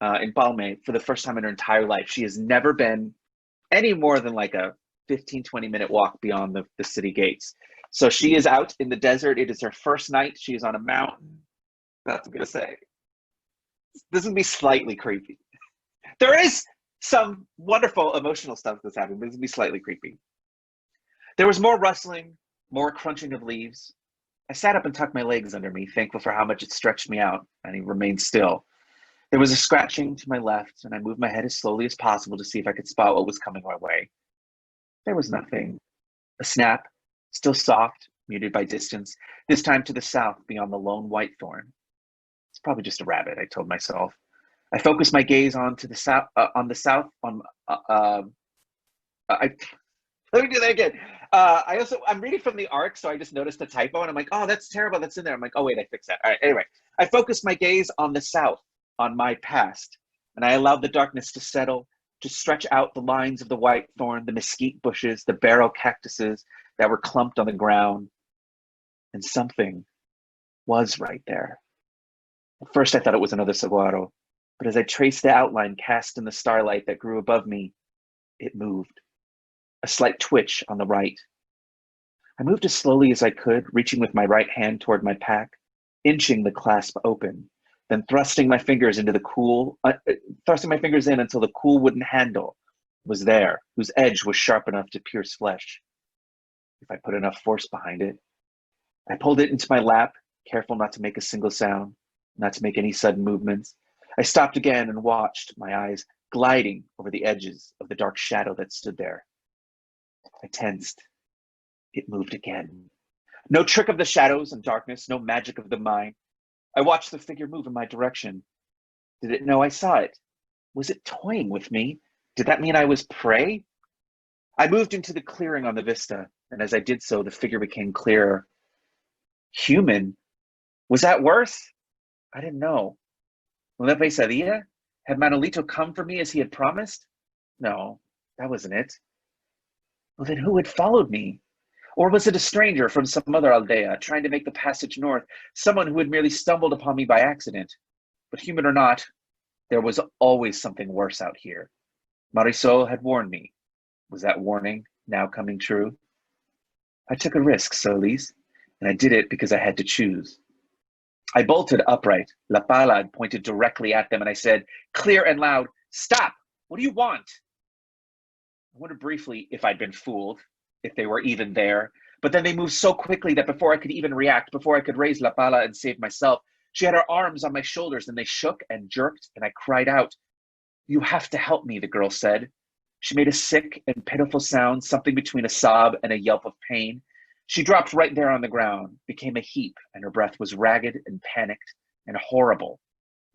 in Empalme for the first time in her entire life. She has never been any more than like a 15, 20-minute walk beyond the city gates. So she is out in the desert. It is her first night. She is on a mountain. That's what I'm going to say. This would be slightly creepy. There is some wonderful emotional stuff that's happening, but this would be slightly creepy. There was more rustling, more crunching of leaves. I sat up and tucked my legs under me, thankful for how much it stretched me out, and he remained still. There was a scratching to my left, and I moved my head as slowly as possible to see if I could spot what was coming my way. There was nothing. A snap, still soft, muted by distance, this time to the south beyond the lone whitethorn. It's probably just a rabbit, I told myself. I focused my gaze on to the south, let me do that again. I'm reading from the ARC, so I just noticed a typo, and I'm like, oh, that's terrible, that's in there. I'm like, oh, wait, I fixed that. All right, anyway. I focused my gaze on the south, on my past, and I allowed the darkness to settle, to stretch out the lines of the whitethorn, the mesquite bushes, the barrel cactuses that were clumped on the ground. And something was right there. At first, I thought it was another saguaro, but as I traced the outline cast in the starlight that grew above me, it moved. A slight twitch on the right. I moved as slowly as I could, reaching with my right hand toward my pack, inching the clasp open, then thrusting my fingers in until the cool wooden handle was there, whose edge was sharp enough to pierce flesh. If I put enough force behind it. I pulled it into my lap, careful not to make a single sound, not to make any sudden movements. I stopped again and watched, my eyes gliding over the edges of the dark shadow that stood there. I tensed. It moved again. No trick of the shadows and darkness, no magic of the mind. I watched the figure move in my direction. Did it know I saw it? Was it toying with me? Did that mean I was prey? I moved into the clearing on the vista, and as I did so, the figure became clearer. Human? Was that worse? I didn't know. Una pesadilla? Had Manolito come for me as he had promised? No, that wasn't it. Well, then who had followed me? Or was it a stranger from some other aldea trying to make the passage north, someone who had merely stumbled upon me by accident? But human or not, there was always something worse out here. Marisol had warned me. Was that warning now coming true? I took a risk, Solis, and I did it because I had to choose. I bolted upright. La Pala had pointed directly at them, and I said, clear and loud, stop! What do you want? I wondered briefly if I'd been fooled, if they were even there, but then they moved so quickly that before I could even react, before I could raise La Pala and save myself, she had her arms on my shoulders and they shook and jerked, and I cried out. You have to help me, the girl said. She made a sick and pitiful sound, something between a sob and a yelp of pain. She dropped right there on the ground, became a heap, and her breath was ragged and panicked and horrible.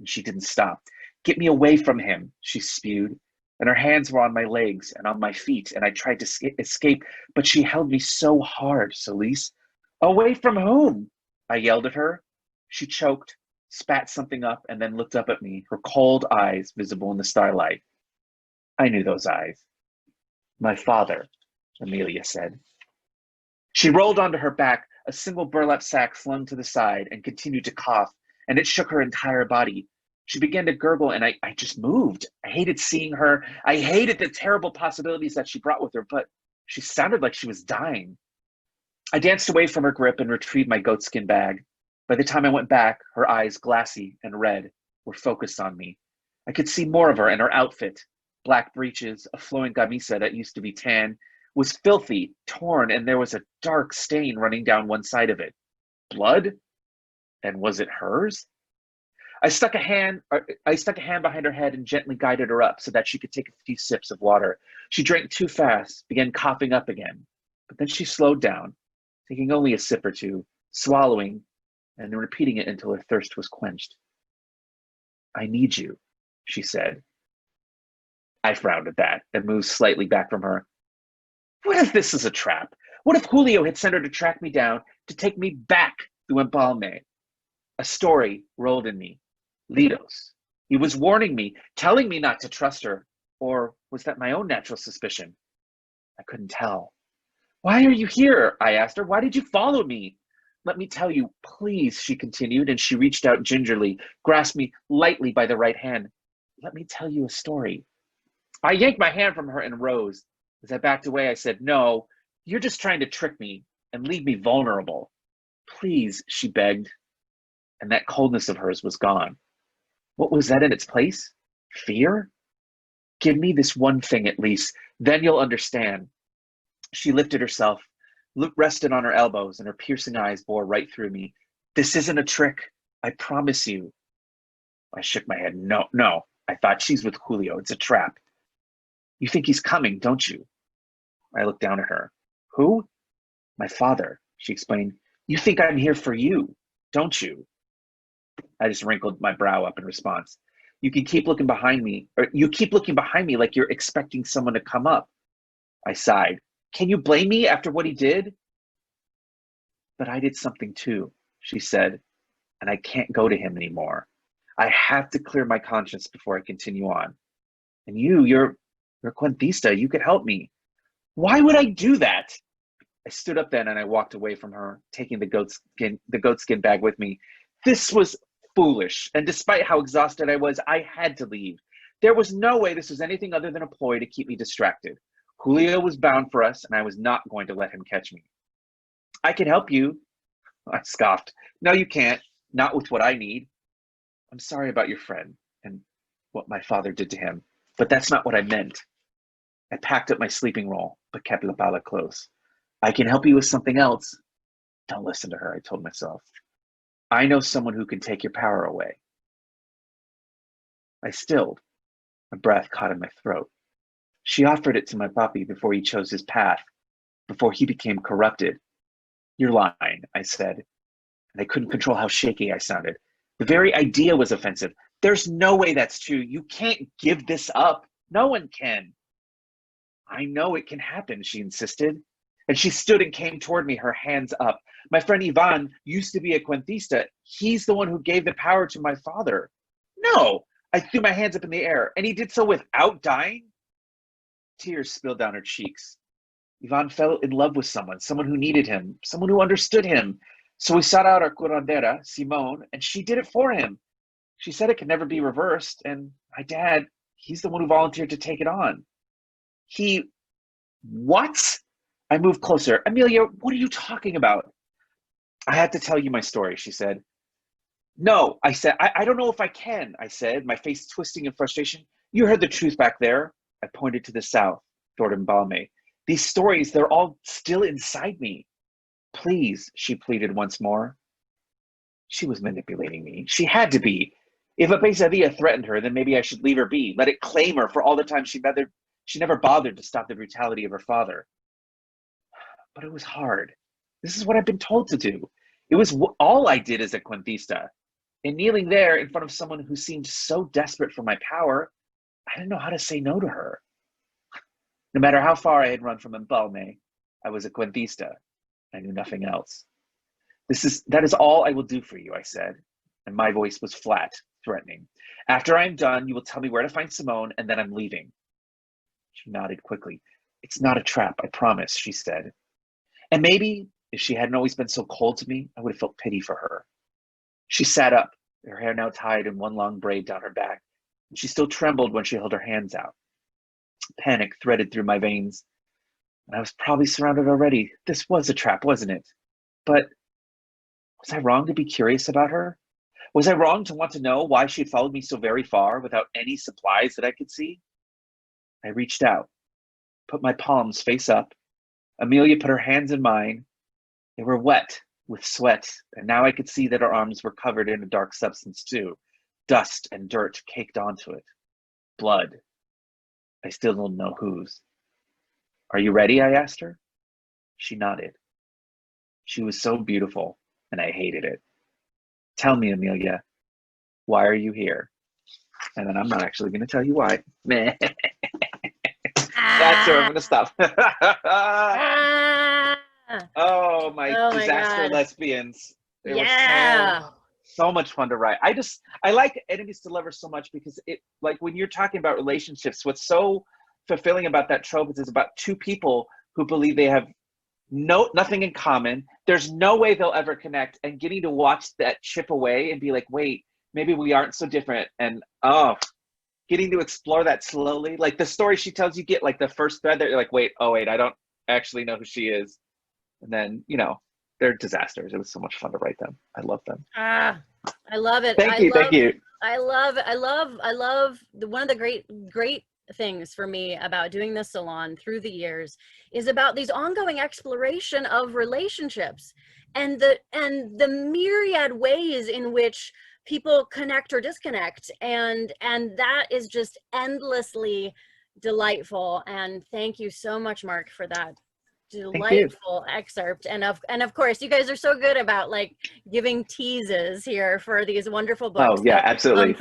And she didn't stop. Get me away from him, she spewed. And her hands were on my legs and on my feet, and I tried to escape, but she held me so hard, Solis. Away from whom? I yelled at her. She choked, spat something up, and then looked up at me, her cold eyes visible in the starlight. I knew those eyes. My father, Amelia said. She rolled onto her back, a single burlap sack flung to the side, and continued to cough, and it shook her entire body. She began to gurgle, and I just moved. I hated seeing her. I hated the terrible possibilities that she brought with her, but she sounded like she was dying. I danced away from her grip and retrieved my goatskin bag. By the time I went back, her eyes, glassy and red, were focused on me. I could see more of her, and her outfit, black breeches, a flowing camisa that used to be tan, was filthy, torn, and there was a dark stain running down one side of it. Blood? And was it hers? I stuck a hand behind her head and gently guided her up so that she could take a few sips of water. She drank too fast, began coughing up again. But then she slowed down, taking only a sip or two, swallowing, and repeating it until her thirst was quenched. I need you, she said. I frowned at that and moved slightly back from her. What if this is a trap? What if Julio had sent her to track me down, to take me back to Empalme? A story rolled in me. Lidos. He was warning me, telling me not to trust her. Or was that my own natural suspicion? I couldn't tell. Why are you here? I asked her. Why did you follow me? Let me tell you, please, she continued, and she reached out gingerly, grasped me lightly by the right hand. Let me tell you a story. I yanked my hand from her and rose. As I backed away, I said, no, you're just trying to trick me and leave me vulnerable. Please, she begged. And that coldness of hers was gone. What was that in its place? Fear? Give me this one thing at least, then you'll understand. She lifted herself, rested on her elbows, and her piercing eyes bore right through me. This isn't a trick, I promise you. I shook my head. No, I thought she's with Julio. It's a trap. You think he's coming, don't you? I looked down at her. Who? My father, she explained. You think I'm here for you, don't you? I just wrinkled my brow up in response. You keep looking behind me like you're expecting someone to come up. I sighed. Can you blame me after what he did? But I did something too, she said, and I can't go to him anymore. I have to clear my conscience before I continue on. And you're cuentista, you could help me. Why would I do that? I stood up then and I walked away from her, taking the goatskin bag with me. This was foolish, and despite how exhausted I was, I had to leave. There was no way this was anything other than a ploy to keep me distracted. Julio was bound for us, and I was not going to let him catch me. I can help you, I scoffed. No, you can't, not with what I need. I'm sorry about your friend and what my father did to him, but that's not what I meant. I packed up my sleeping roll, but kept La Pala close. I can help you with something else. Don't listen to her, I told myself. I know someone who can take your power away. I stilled. A breath caught in my throat. She offered it to my papi before he chose his path, before he became corrupted. You're lying, I said, and I couldn't control how shaky I sounded. The very idea was offensive. There's no way that's true. You can't give this up. No one can. I know it can happen, she insisted. And she stood and came toward me, her hands up. My friend Ivan used to be a cuentista. He's the one who gave the power to my father. No, I threw my hands up in the air, and he did so without dying? Tears spilled down her cheeks. Ivan fell in love with someone who needed him, someone who understood him. So we sought out our curandera, Simone, and she did it for him. She said it could never be reversed, and my dad, he's the one who volunteered to take it on. What? I moved closer. Amelia, what are you talking about? I had to tell you my story, she said. No, I said, I don't know if I can, I said, my face twisting in frustration. You heard the truth back there. I pointed to the south. thought Mbalme. These stories, they're all still inside me. Please, she pleaded once more. She was manipulating me. She had to be. If a pesadilla threatened her, then maybe I should leave her be, let it claim her for all the time she never bothered to stop the brutality of her father. But it was hard. This is what I've been told to do. It was all I did as a cuentista. And kneeling there in front of someone who seemed so desperate for my power, I didn't know how to say no to her. No matter how far I had run from Mbalme, I was a cuentista. I knew nothing else. That is all I will do for you, I said, and my voice was flat, threatening. After I am done, you will tell me where to find Simone, and then I'm leaving. She nodded quickly. It's not a trap, I promise, she said. And maybe, if she hadn't always been so cold to me, I would have felt pity for her. She sat up, her hair now tied in one long braid down her back, and she still trembled when she held her hands out. Panic threaded through my veins, and I was probably surrounded already. This was a trap, wasn't it? But was I wrong to be curious about her? Was I wrong to want to know why she had followed me so very far without any supplies that I could see? I reached out, put my palms face up. Amelia put her hands in mine. They were wet with sweat, and now I could see that her arms were covered in a dark substance too. Dust and dirt caked onto it. Blood. I still don't know whose. Are you ready? I asked her. She nodded. She was so beautiful, and I hated it. Tell me, Amelia, why are you here? And then I'm not actually going to tell you why. That's where I'm going to stop. Oh, my disaster God. lesbians. It Yeah. was so much fun to write. I like Enemies to Lovers so much because it, like, when you're talking about relationships, what's so fulfilling about that trope is it's about two people who believe they have nothing in common. There's no way they'll ever connect, and getting to watch that chip away and be like, wait, maybe we aren't so different. And getting to explore that slowly. Like the story she tells, you get like the first thread that you're like, wait, I don't actually know who she is. And then, they're disasters. It was so much fun to write them. I love them. I love it. Thank you. I love one of the great things for me about doing this salon through the years is about these ongoing exploration of relationships and the myriad ways in which people connect or disconnect, and that is just endlessly delightful. And thank you so much, Mark, for that delightful excerpt. And of course, you guys are so good about like giving teases here for these wonderful books. Oh yeah, absolutely.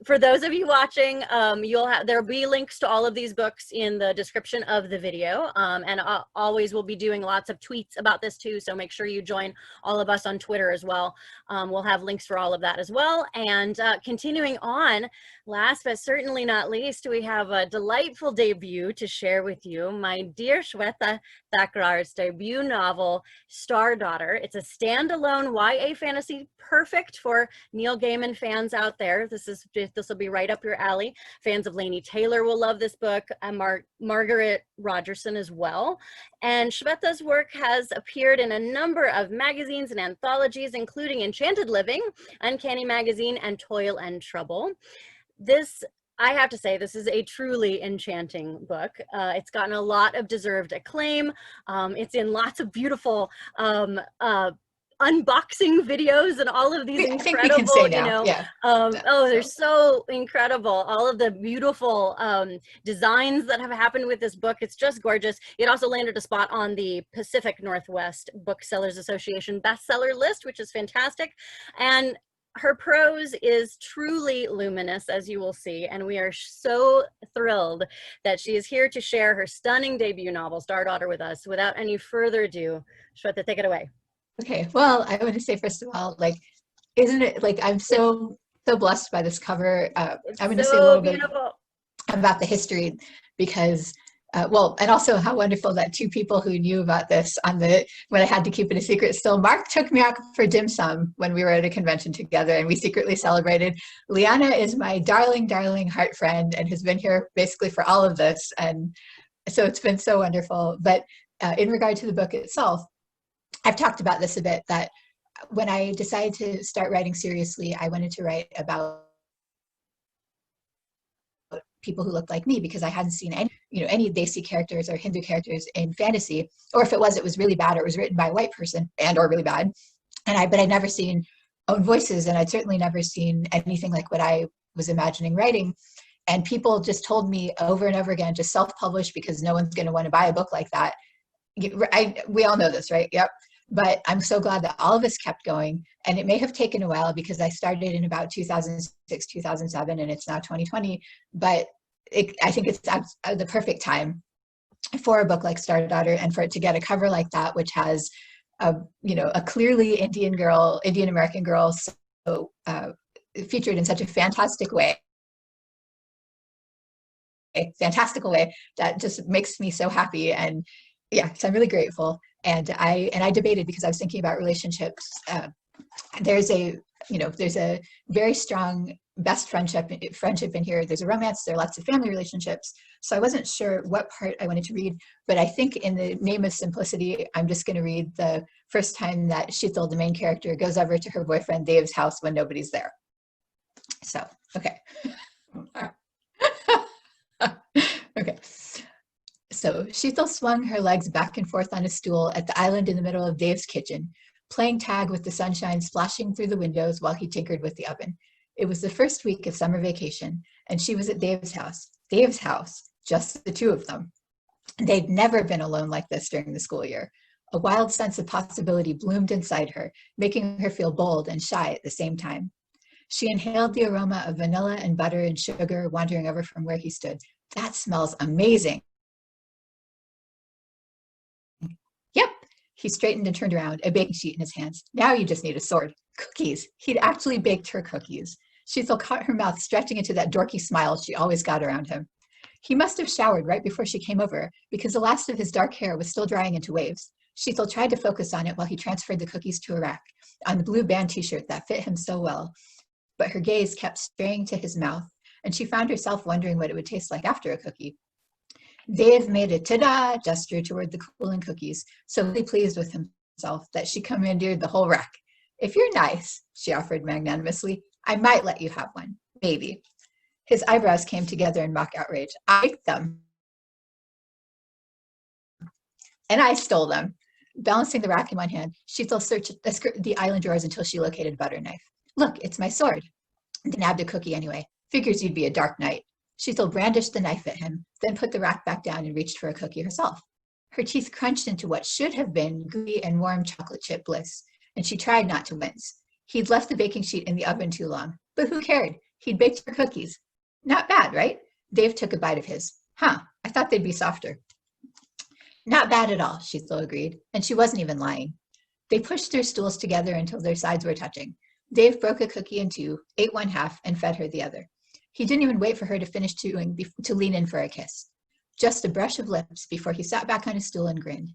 For those of you watching, there'll be links to all of these books in the description of the video. And always we'll be doing lots of tweets about this too. So make sure you join all of us on Twitter as well. We'll have links for all of that as well. And continuing on, last but certainly not least, we have a delightful debut to share with you. My dear Shveta Thakrar's debut novel, Star Daughter. It's a standalone YA fantasy, perfect for Neil Gaiman fans out there. This will be right up your alley. Fans of Laini Taylor will love this book, and Margaret Rogerson as well. And Shveta's work has appeared in a number of magazines and anthologies, including Enchanted Living, Uncanny Magazine, and Toil and Trouble. I have to say, this is a truly enchanting book. It's gotten a lot of deserved acclaim. It's in lots of beautiful unboxing videos and all of these incredible, they're so incredible. All of the beautiful designs that have happened with this book. It's just gorgeous. It also landed a spot on the Pacific Northwest Booksellers Association bestseller list, which is fantastic. And her prose is truly luminous, as you will see, and we are so thrilled that she is here to share her stunning debut novel, Star Daughter, with us. Without any further ado, Shveta, take it away. Okay, well, I want to say, first of all, like, isn't it, like, I'm so blessed by this cover. I'm going to say a little bit about the history because, and also how wonderful that two people who knew about this when I had to keep it a secret still. Mark took me out for dim sum when we were at a convention together, and we secretly celebrated. Liana is my darling, darling heart friend and has been here basically for all of this. And so it's been so wonderful. But in regard to the book itself, I've talked about this a bit, that when I decided to start writing seriously, I wanted to write about people who looked like me because I hadn't seen any Desi characters or Hindu characters in fantasy, or if it was really bad, or it was written by a white person and or really bad. But I'd never seen own voices, and I'd certainly never seen anything like what I was imagining writing. And people just told me over and over again, just self-publish because no one's going to want to buy a book like that. We all know this, right? Yep. But I'm so glad that all of us kept going. And it may have taken a while because I started in about 2006, 2007, and it's now 2020. But I think it's the perfect time for a book like Star Daughter, and for it to get a cover like that, which has a clearly Indian American girl, so featured in such a fantastical way, that just makes me so happy. And yeah, so I'm really grateful. And I debated because I was thinking about relationships. There's a very strong best friendship in here. There's a romance, there are lots of family relationships. So I wasn't sure what part I wanted to read, but I think in the name of simplicity, I'm just going to read the first time that Sheetal, the main character, goes over to her boyfriend Dave's house when nobody's there. So, okay. Okay. So Sheetal swung her legs back and forth on a stool at the island in the middle of Dave's kitchen, playing tag with the sunshine splashing through the windows while he tinkered with the oven. It was the first week of summer vacation, and she was at Dave's house. Dave's house, just the two of them. They'd never been alone like this during the school year. A wild sense of possibility bloomed inside her, making her feel bold and shy at the same time. She inhaled the aroma of vanilla and butter and sugar wandering over from where he stood. That smells amazing. Yep. He straightened and turned around, a baking sheet in his hands. Now you just need a sword. Cookies. He'd actually baked her cookies. Sheetal caught her mouth stretching into that dorky smile she always got around him. He must have showered right before she came over, because the last of his dark hair was still drying into waves. Sheetal tried to focus on it while he transferred the cookies to a rack on the blue band t-shirt that fit him so well. But her gaze kept straying to his mouth, and she found herself wondering what it would taste like after a cookie. Dave made a ta-da gesture toward the cooling cookies, so really pleased with himself that she commandeered the whole rack. If you're nice, she offered magnanimously, I might let you have one. Maybe. His eyebrows came together in mock outrage. I ate them. And I stole them. Balancing the rack in one hand, Sheetal searched the island drawers until she located a butter knife. Look, it's my sword. They nabbed a cookie anyway. Figures you'd be a dark knight. Sheetal brandished the knife at him, then put the rack back down and reached for a cookie herself. Her teeth crunched into what should have been gooey and warm chocolate chip bliss, and she tried not to wince. He'd left the baking sheet in the oven too long, but who cared? He'd baked her cookies. Not bad, right? Dave took a bite of his. Huh, I thought they'd be softer. Not bad at all, Sheetal agreed, and she wasn't even lying. They pushed their stools together until their sides were touching. Dave broke a cookie in two, ate one half, and fed her the other. He didn't even wait for her to finish chewing to lean in for a kiss. Just a brush of lips before he sat back on his stool and grinned.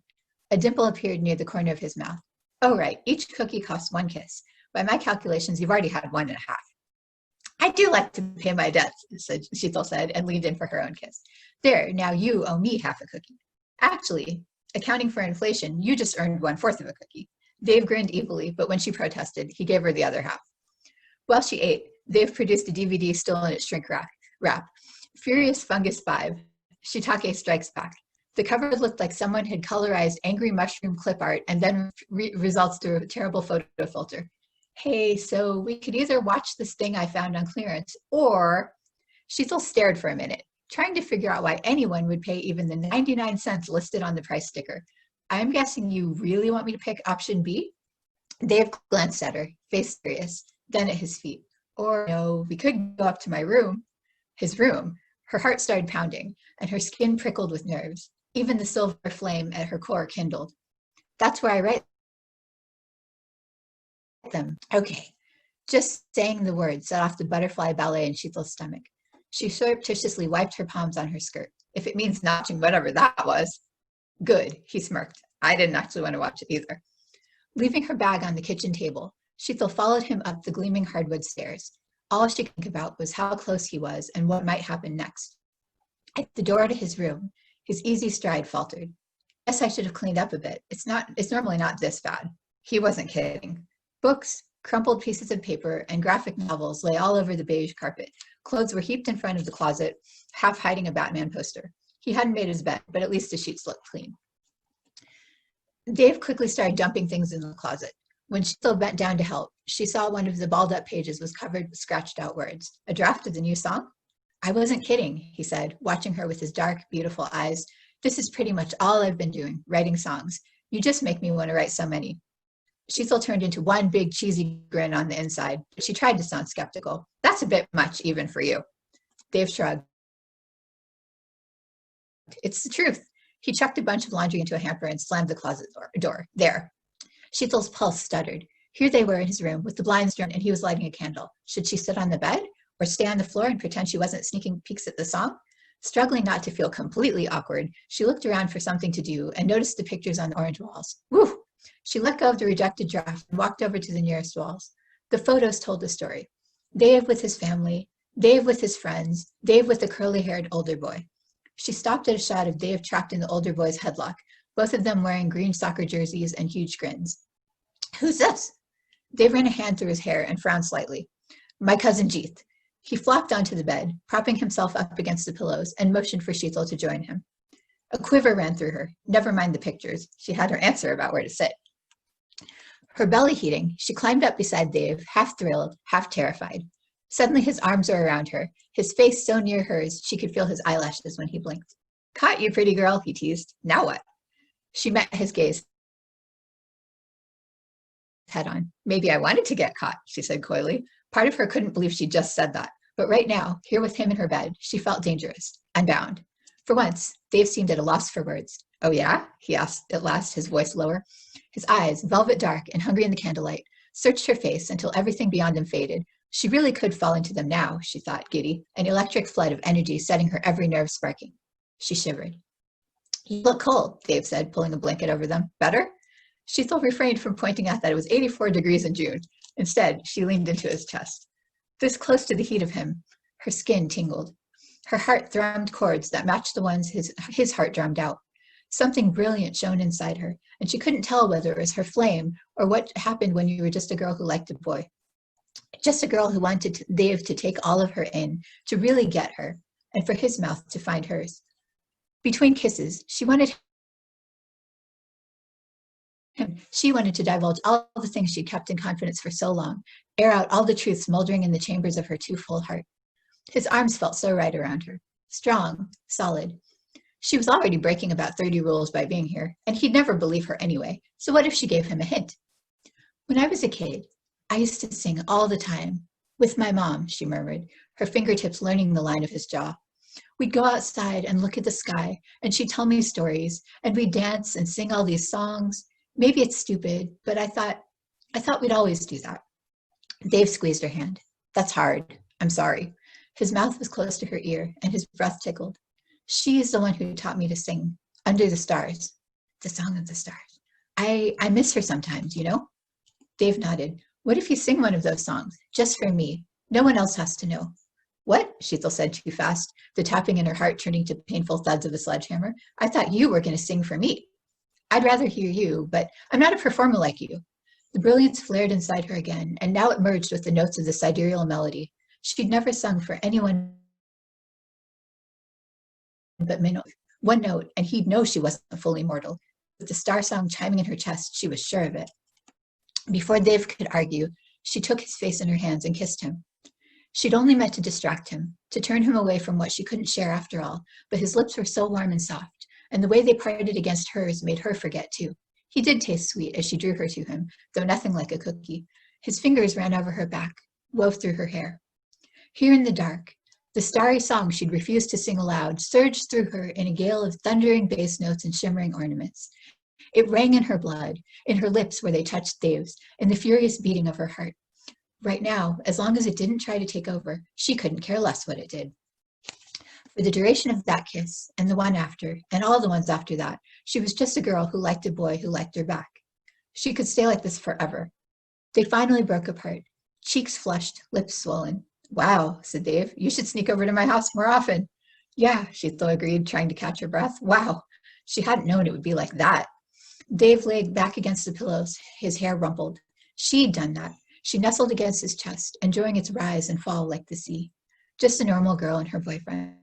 A dimple appeared near the corner of his mouth. Oh, right, each cookie costs one kiss. By my calculations, you've already had 1.5. I do like to pay my debts, Sheetal said, and leaned in for her own kiss. There, now you owe me half a cookie. Actually, accounting for inflation, you just earned 1/4 of a cookie. Dave grinned evilly, but when she protested, he gave her the other half. While she ate, Dave produced a DVD still in its shrink wrap. Furious Fungus 5, Shiitake Strikes Back. The cover looked like someone had colorized angry mushroom clip art and then results through a terrible photo filter. Hey, so we could either watch this thing I found on clearance, or... Sheetal stared for a minute, trying to figure out why anyone would pay even the 99 cents listed on the price sticker. I'm guessing you really want me to pick option B? Dave glanced at her, face serious, then at his feet. Or no, we could go up to my room. His room. Her heart started pounding, and her skin prickled with nerves. Even the silver flame at her core kindled. That's where I write them. Okay. Just saying the words set off the butterfly ballet in Sheetal's stomach. She surreptitiously wiped her palms on her skirt. If it means notching whatever that was. Good, he smirked. I didn't actually want to watch it either. Leaving her bag on the kitchen table, Sheetal followed him up the gleaming hardwood stairs. All she could think about was how close he was and what might happen next. At the door to his room, his easy stride faltered. Guess I should have cleaned up a bit. It's normally not this bad. He wasn't kidding. Books, crumpled pieces of paper, and graphic novels lay all over the beige carpet. Clothes were heaped in front of the closet, half hiding a Batman poster. He hadn't made his bed, but at least the sheets looked clean. Dave quickly started dumping things in the closet. When she still bent down to help, she saw one of the balled-up pages was covered with scratched-out words. A draft of the new song? I wasn't kidding, he said, watching her with his dark, beautiful eyes. This is pretty much all I've been doing, writing songs. You just make me want to write so many. She still turned into one big cheesy grin on the inside, but she tried to sound skeptical. That's a bit much, even for you. Dave shrugged. It's the truth. He chucked a bunch of laundry into a hamper and slammed the closet door. There. Sheethel's pulse stuttered. Here they were in his room with the blinds drawn and he was lighting a candle. Should she sit on the bed or stay on the floor and pretend she wasn't sneaking peeks at the song? Struggling not to feel completely awkward, she looked around for something to do and noticed the pictures on the orange walls. Woo! She let go of the rejected draft and walked over to the nearest walls. The photos told the story. Dave with his family, Dave with his friends, Dave with the curly-haired older boy. She stopped at a shot of Dave trapped in the older boy's headlock, both of them wearing green soccer jerseys and huge grins. Who's this? Dave ran a hand through his hair and frowned slightly. My cousin Jeeth. He flopped onto the bed, propping himself up against the pillows, and motioned for Sheetal to join him. A quiver ran through her. Never mind the pictures. She had her answer about where to sit. Her belly heating, she climbed up beside Dave, half thrilled, half terrified. Suddenly his arms were around her, his face so near hers she could feel his eyelashes when he blinked. Caught you, pretty girl, he teased. Now what? She met his gaze head on. Maybe I wanted to get caught, she said coyly. Part of her couldn't believe she just said that. But right now, here with him in her bed, she felt dangerous, unbound. For once, Dave seemed at a loss for words. Oh yeah? He asked at last, his voice lower. His eyes, velvet dark and hungry in the candlelight, searched her face until everything beyond them faded. She really could fall into them now, she thought, giddy, an electric flood of energy setting her every nerve sparking. She shivered. You look cold, Dave said, pulling a blanket over them. Better? She still refrained from pointing out that it was 84 degrees in June. Instead, she leaned into his chest. This close to the heat of him, her skin tingled. Her heart thrummed chords that matched the ones his heart drummed out. Something brilliant shone inside her, and she couldn't tell whether it was her flame or what happened when you were just a girl who liked a boy. Just a girl who wanted Dave to take all of her in, to really get her, and for his mouth to find hers. Between kisses, she wanted to divulge all the things she'd kept in confidence for so long, air out all the truths smoldering in the chambers of her too full heart. His arms felt so right around her, strong, solid. She was already breaking about 30 rules by being here, and he'd never believe her anyway, so what if she gave him a hint? When I was a kid, I used to sing all the time. With my mom, she murmured, her fingertips learning the line of his jaw. We'd go outside and look at the sky, and she'd tell me stories, and we'd dance and sing all these songs. Maybe it's stupid, but I thought we'd always do that. Dave squeezed her hand. That's hard. I'm sorry. His mouth was close to her ear, and his breath tickled. She is the one who taught me to sing, Under the Stars, the Song of the Stars. I miss her sometimes, you know? Dave nodded. What if you sing one of those songs, just for me? No one else has to know. What? Sheetal said too fast, the tapping in her heart turning to painful thuds of a sledgehammer. I thought you were going to sing for me. I'd rather hear you, but I'm not a performer like you. The brilliance flared inside her again, and now it merged with the notes of the sidereal melody. She'd never sung for anyone but Minnow. One note, and he'd know she wasn't fully mortal. With the star song chiming in her chest, she was sure of it. Before Dave could argue, she took his face in her hands and kissed him. She'd only meant to distract him, to turn him away from what she couldn't share after all, but his lips were so warm and soft, and the way they parted against hers made her forget too. He did taste sweet as she drew her to him, though nothing like a cookie. His fingers ran over her back, wove through her hair. Here in the dark, the starry song she'd refused to sing aloud surged through her in a gale of thundering bass notes and shimmering ornaments. It rang in her blood, in her lips where they touched Dave's, in the furious beating of her heart. Right now, as long as it didn't try to take over, she couldn't care less what it did. For the duration of that kiss, and the one after, and all the ones after that, she was just a girl who liked a boy who liked her back. She could stay like this forever. They finally broke apart, cheeks flushed, lips swollen. Wow, said Dave, you should sneak over to my house more often. Yeah, Sheetal agreed, trying to catch her breath. Wow, she hadn't known it would be like that. Dave lay back against the pillows, his hair rumpled. She'd done that. She nestled against his chest, enjoying its rise and fall like the sea. Just a normal girl and her boyfriend.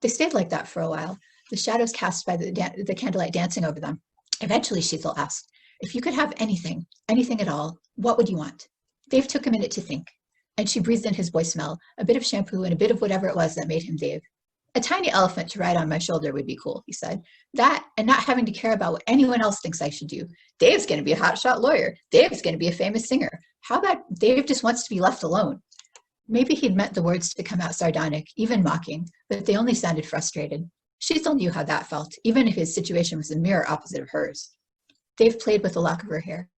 They stayed like that for a while, the shadows cast by the candlelight dancing over them. Eventually, Sheetal asked, if you could have anything, anything at all, what would you want? Dave took a minute to think, and she breathed in his voicemail, a bit of shampoo and a bit of whatever it was that made him Dave. A tiny elephant to ride on my shoulder would be cool, he said. That, and not having to care about what anyone else thinks I should do. Dave's going to be a hotshot lawyer. Dave's going to be a famous singer. How about Dave just wants to be left alone? Maybe he'd meant the words to come out sardonic, even mocking, but they only sounded frustrated. Sheetal knew how that felt, even if his situation was the mirror opposite of hers. Dave played with a lock of her hair.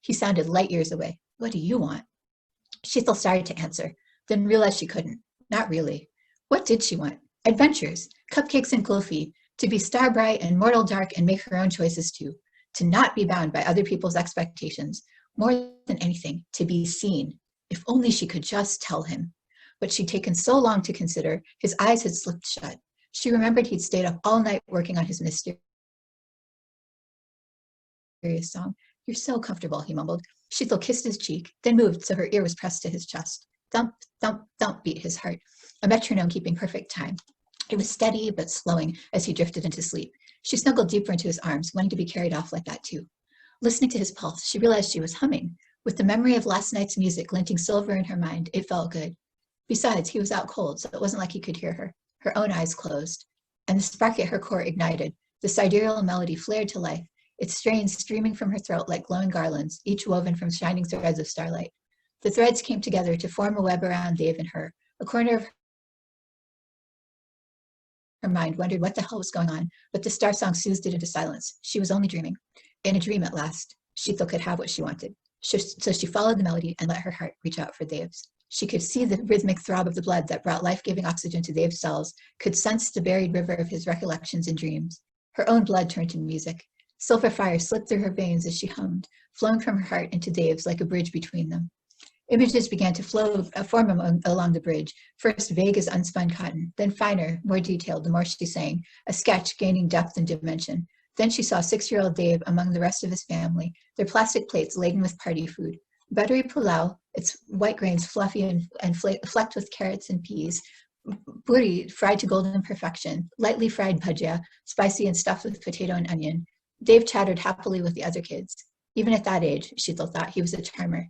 He sounded light years away. What do you want? Sheetal started to answer, then realized she couldn't. Not really. What did she want? Adventures, cupcakes and Glofi, to be star bright and mortal dark and make her own choices too, to not be bound by other people's expectations, more than anything, to be seen. If only she could just tell him. What she'd taken so long to consider, his eyes had slipped shut. She remembered he'd stayed up all night working on his mysterious song. You're so comfortable, he mumbled. Sheetal kissed his cheek, then moved so her ear was pressed to his chest. Thump, thump, thump beat his heart, a metronome keeping perfect time. It was steady but slowing as he drifted into sleep. She snuggled deeper into his arms, wanting to be carried off like that too. Listening to his pulse, she realized she was humming. With the memory of last night's music glinting silver in her mind, it felt good. Besides, he was out cold, so it wasn't like he could hear her. Her own eyes closed, and the spark at her core ignited. The sidereal melody flared to life, its strains streaming from her throat like glowing garlands, each woven from shining threads of starlight. The threads came together to form a web around Dave and her. A corner of her mind wondered what the hell was going on, but the star song soothed it into silence. She was only dreaming. In a dream at last, Sheetal could have what she wanted. So she followed the melody and let her heart reach out for Dave's. She could see the rhythmic throb of the blood that brought life-giving oxygen to Dave's cells, could sense the buried river of his recollections and dreams. Her own blood turned to music. Silver fire slipped through her veins as she hummed, flowing from her heart into Dave's like a bridge between them. Images began to form along the bridge, first vague as unspun cotton, then finer, more detailed the more she sang, a sketch gaining depth and dimension. Then she saw 6-year-old Dave among the rest of his family, their plastic plates laden with party food. Buttery pulao, its white grains fluffy and flecked with carrots and peas. Puri, fried to golden perfection. Lightly fried bhajia, spicy and stuffed with potato and onion. Dave chattered happily with the other kids. Even at that age, Sheetal thought, he was a charmer.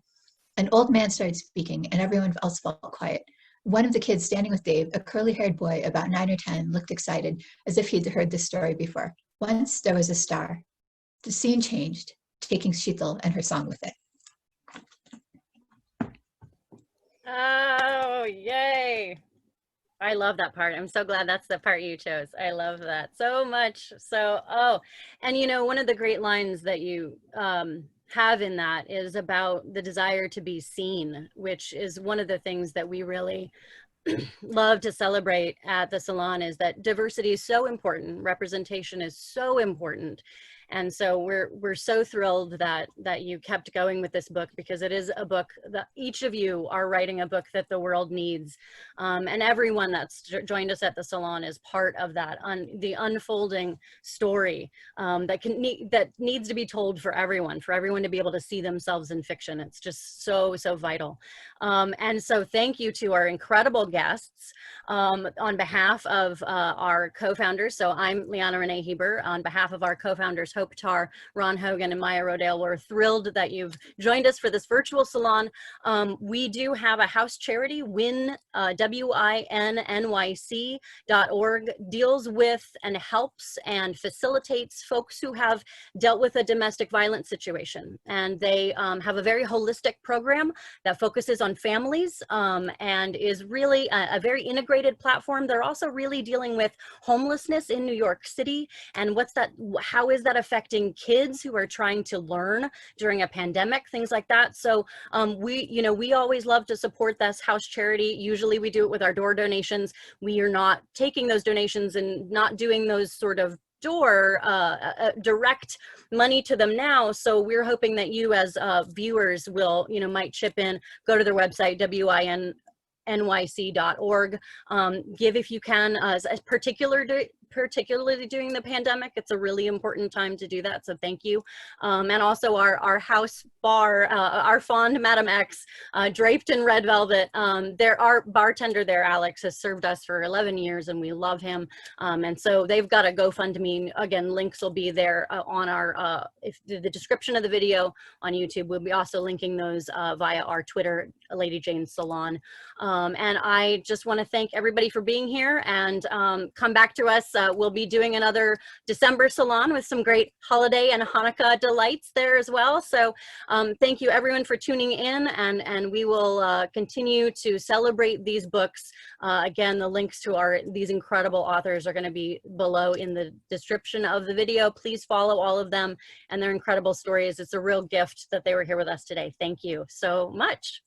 An old man started speaking, and everyone else felt quiet. One of the kids standing with Dave, a curly-haired boy about 9 or 10, looked excited, as if he'd heard this story before. Once there was a star. The scene changed, taking Sheetal and her song with it. Oh, yay. I love that part. I'm so glad that's the part you chose. I love that so much. So, and you know, one of the great lines that you have in that is about the desire to be seen, which is one of the things that we really love to celebrate at the Salon, is that diversity is so important. Representation is so important. And so we're so thrilled that you kept going with this book, because it is a book that each of you are writing, a book that the world needs. And everyone that's joined us at the Salon is part of that, the unfolding story that needs to be told for everyone to be able to see themselves in fiction. It's just so, so vital. And so thank you to our incredible guests on behalf of our co-founders. So I'm Liana Renee Heber. On behalf of our co-founders, Hope Tar, Ron Hogan, and Maya Rodale, we're thrilled that you've joined us for this virtual salon. We do have a house charity, WIN, WINNYC.org, deals with and helps and facilitates folks who have dealt with a domestic violence situation. And they have a very holistic program that focuses on families and is really a very integrated platform. They're also really dealing with homelessness in New York City, and how is that affecting kids who are trying to learn during a pandemic, things like that. So we always love to support this house charity. Usually we do it with our door donations. We are not taking those donations and not doing those sort of direct money to them now. So we're hoping that you as viewers will, might chip in, go to their website, WINNYC.org, give if you can. A particular particularly during the pandemic. It's a really important time to do that, so thank you. And also our house bar, our fond Madam X, draped in red velvet. Our bartender there, Alex, has served us for 11 years and we love him. And so they've got a GoFundMe. Again, links will be there on our, the description of the video on YouTube. We'll be also linking those via our Twitter, Lady Jane Salon. And I just want to thank everybody for being here, and come back to us. We'll be doing another December salon with some great holiday and Hanukkah delights there as well. So thank you everyone for tuning in, and we will continue to celebrate these books. Again, the links to these incredible authors are going to be below in the description of the video. Please follow all of them and their incredible stories. It's a real gift that they were here with us today. Thank you so much.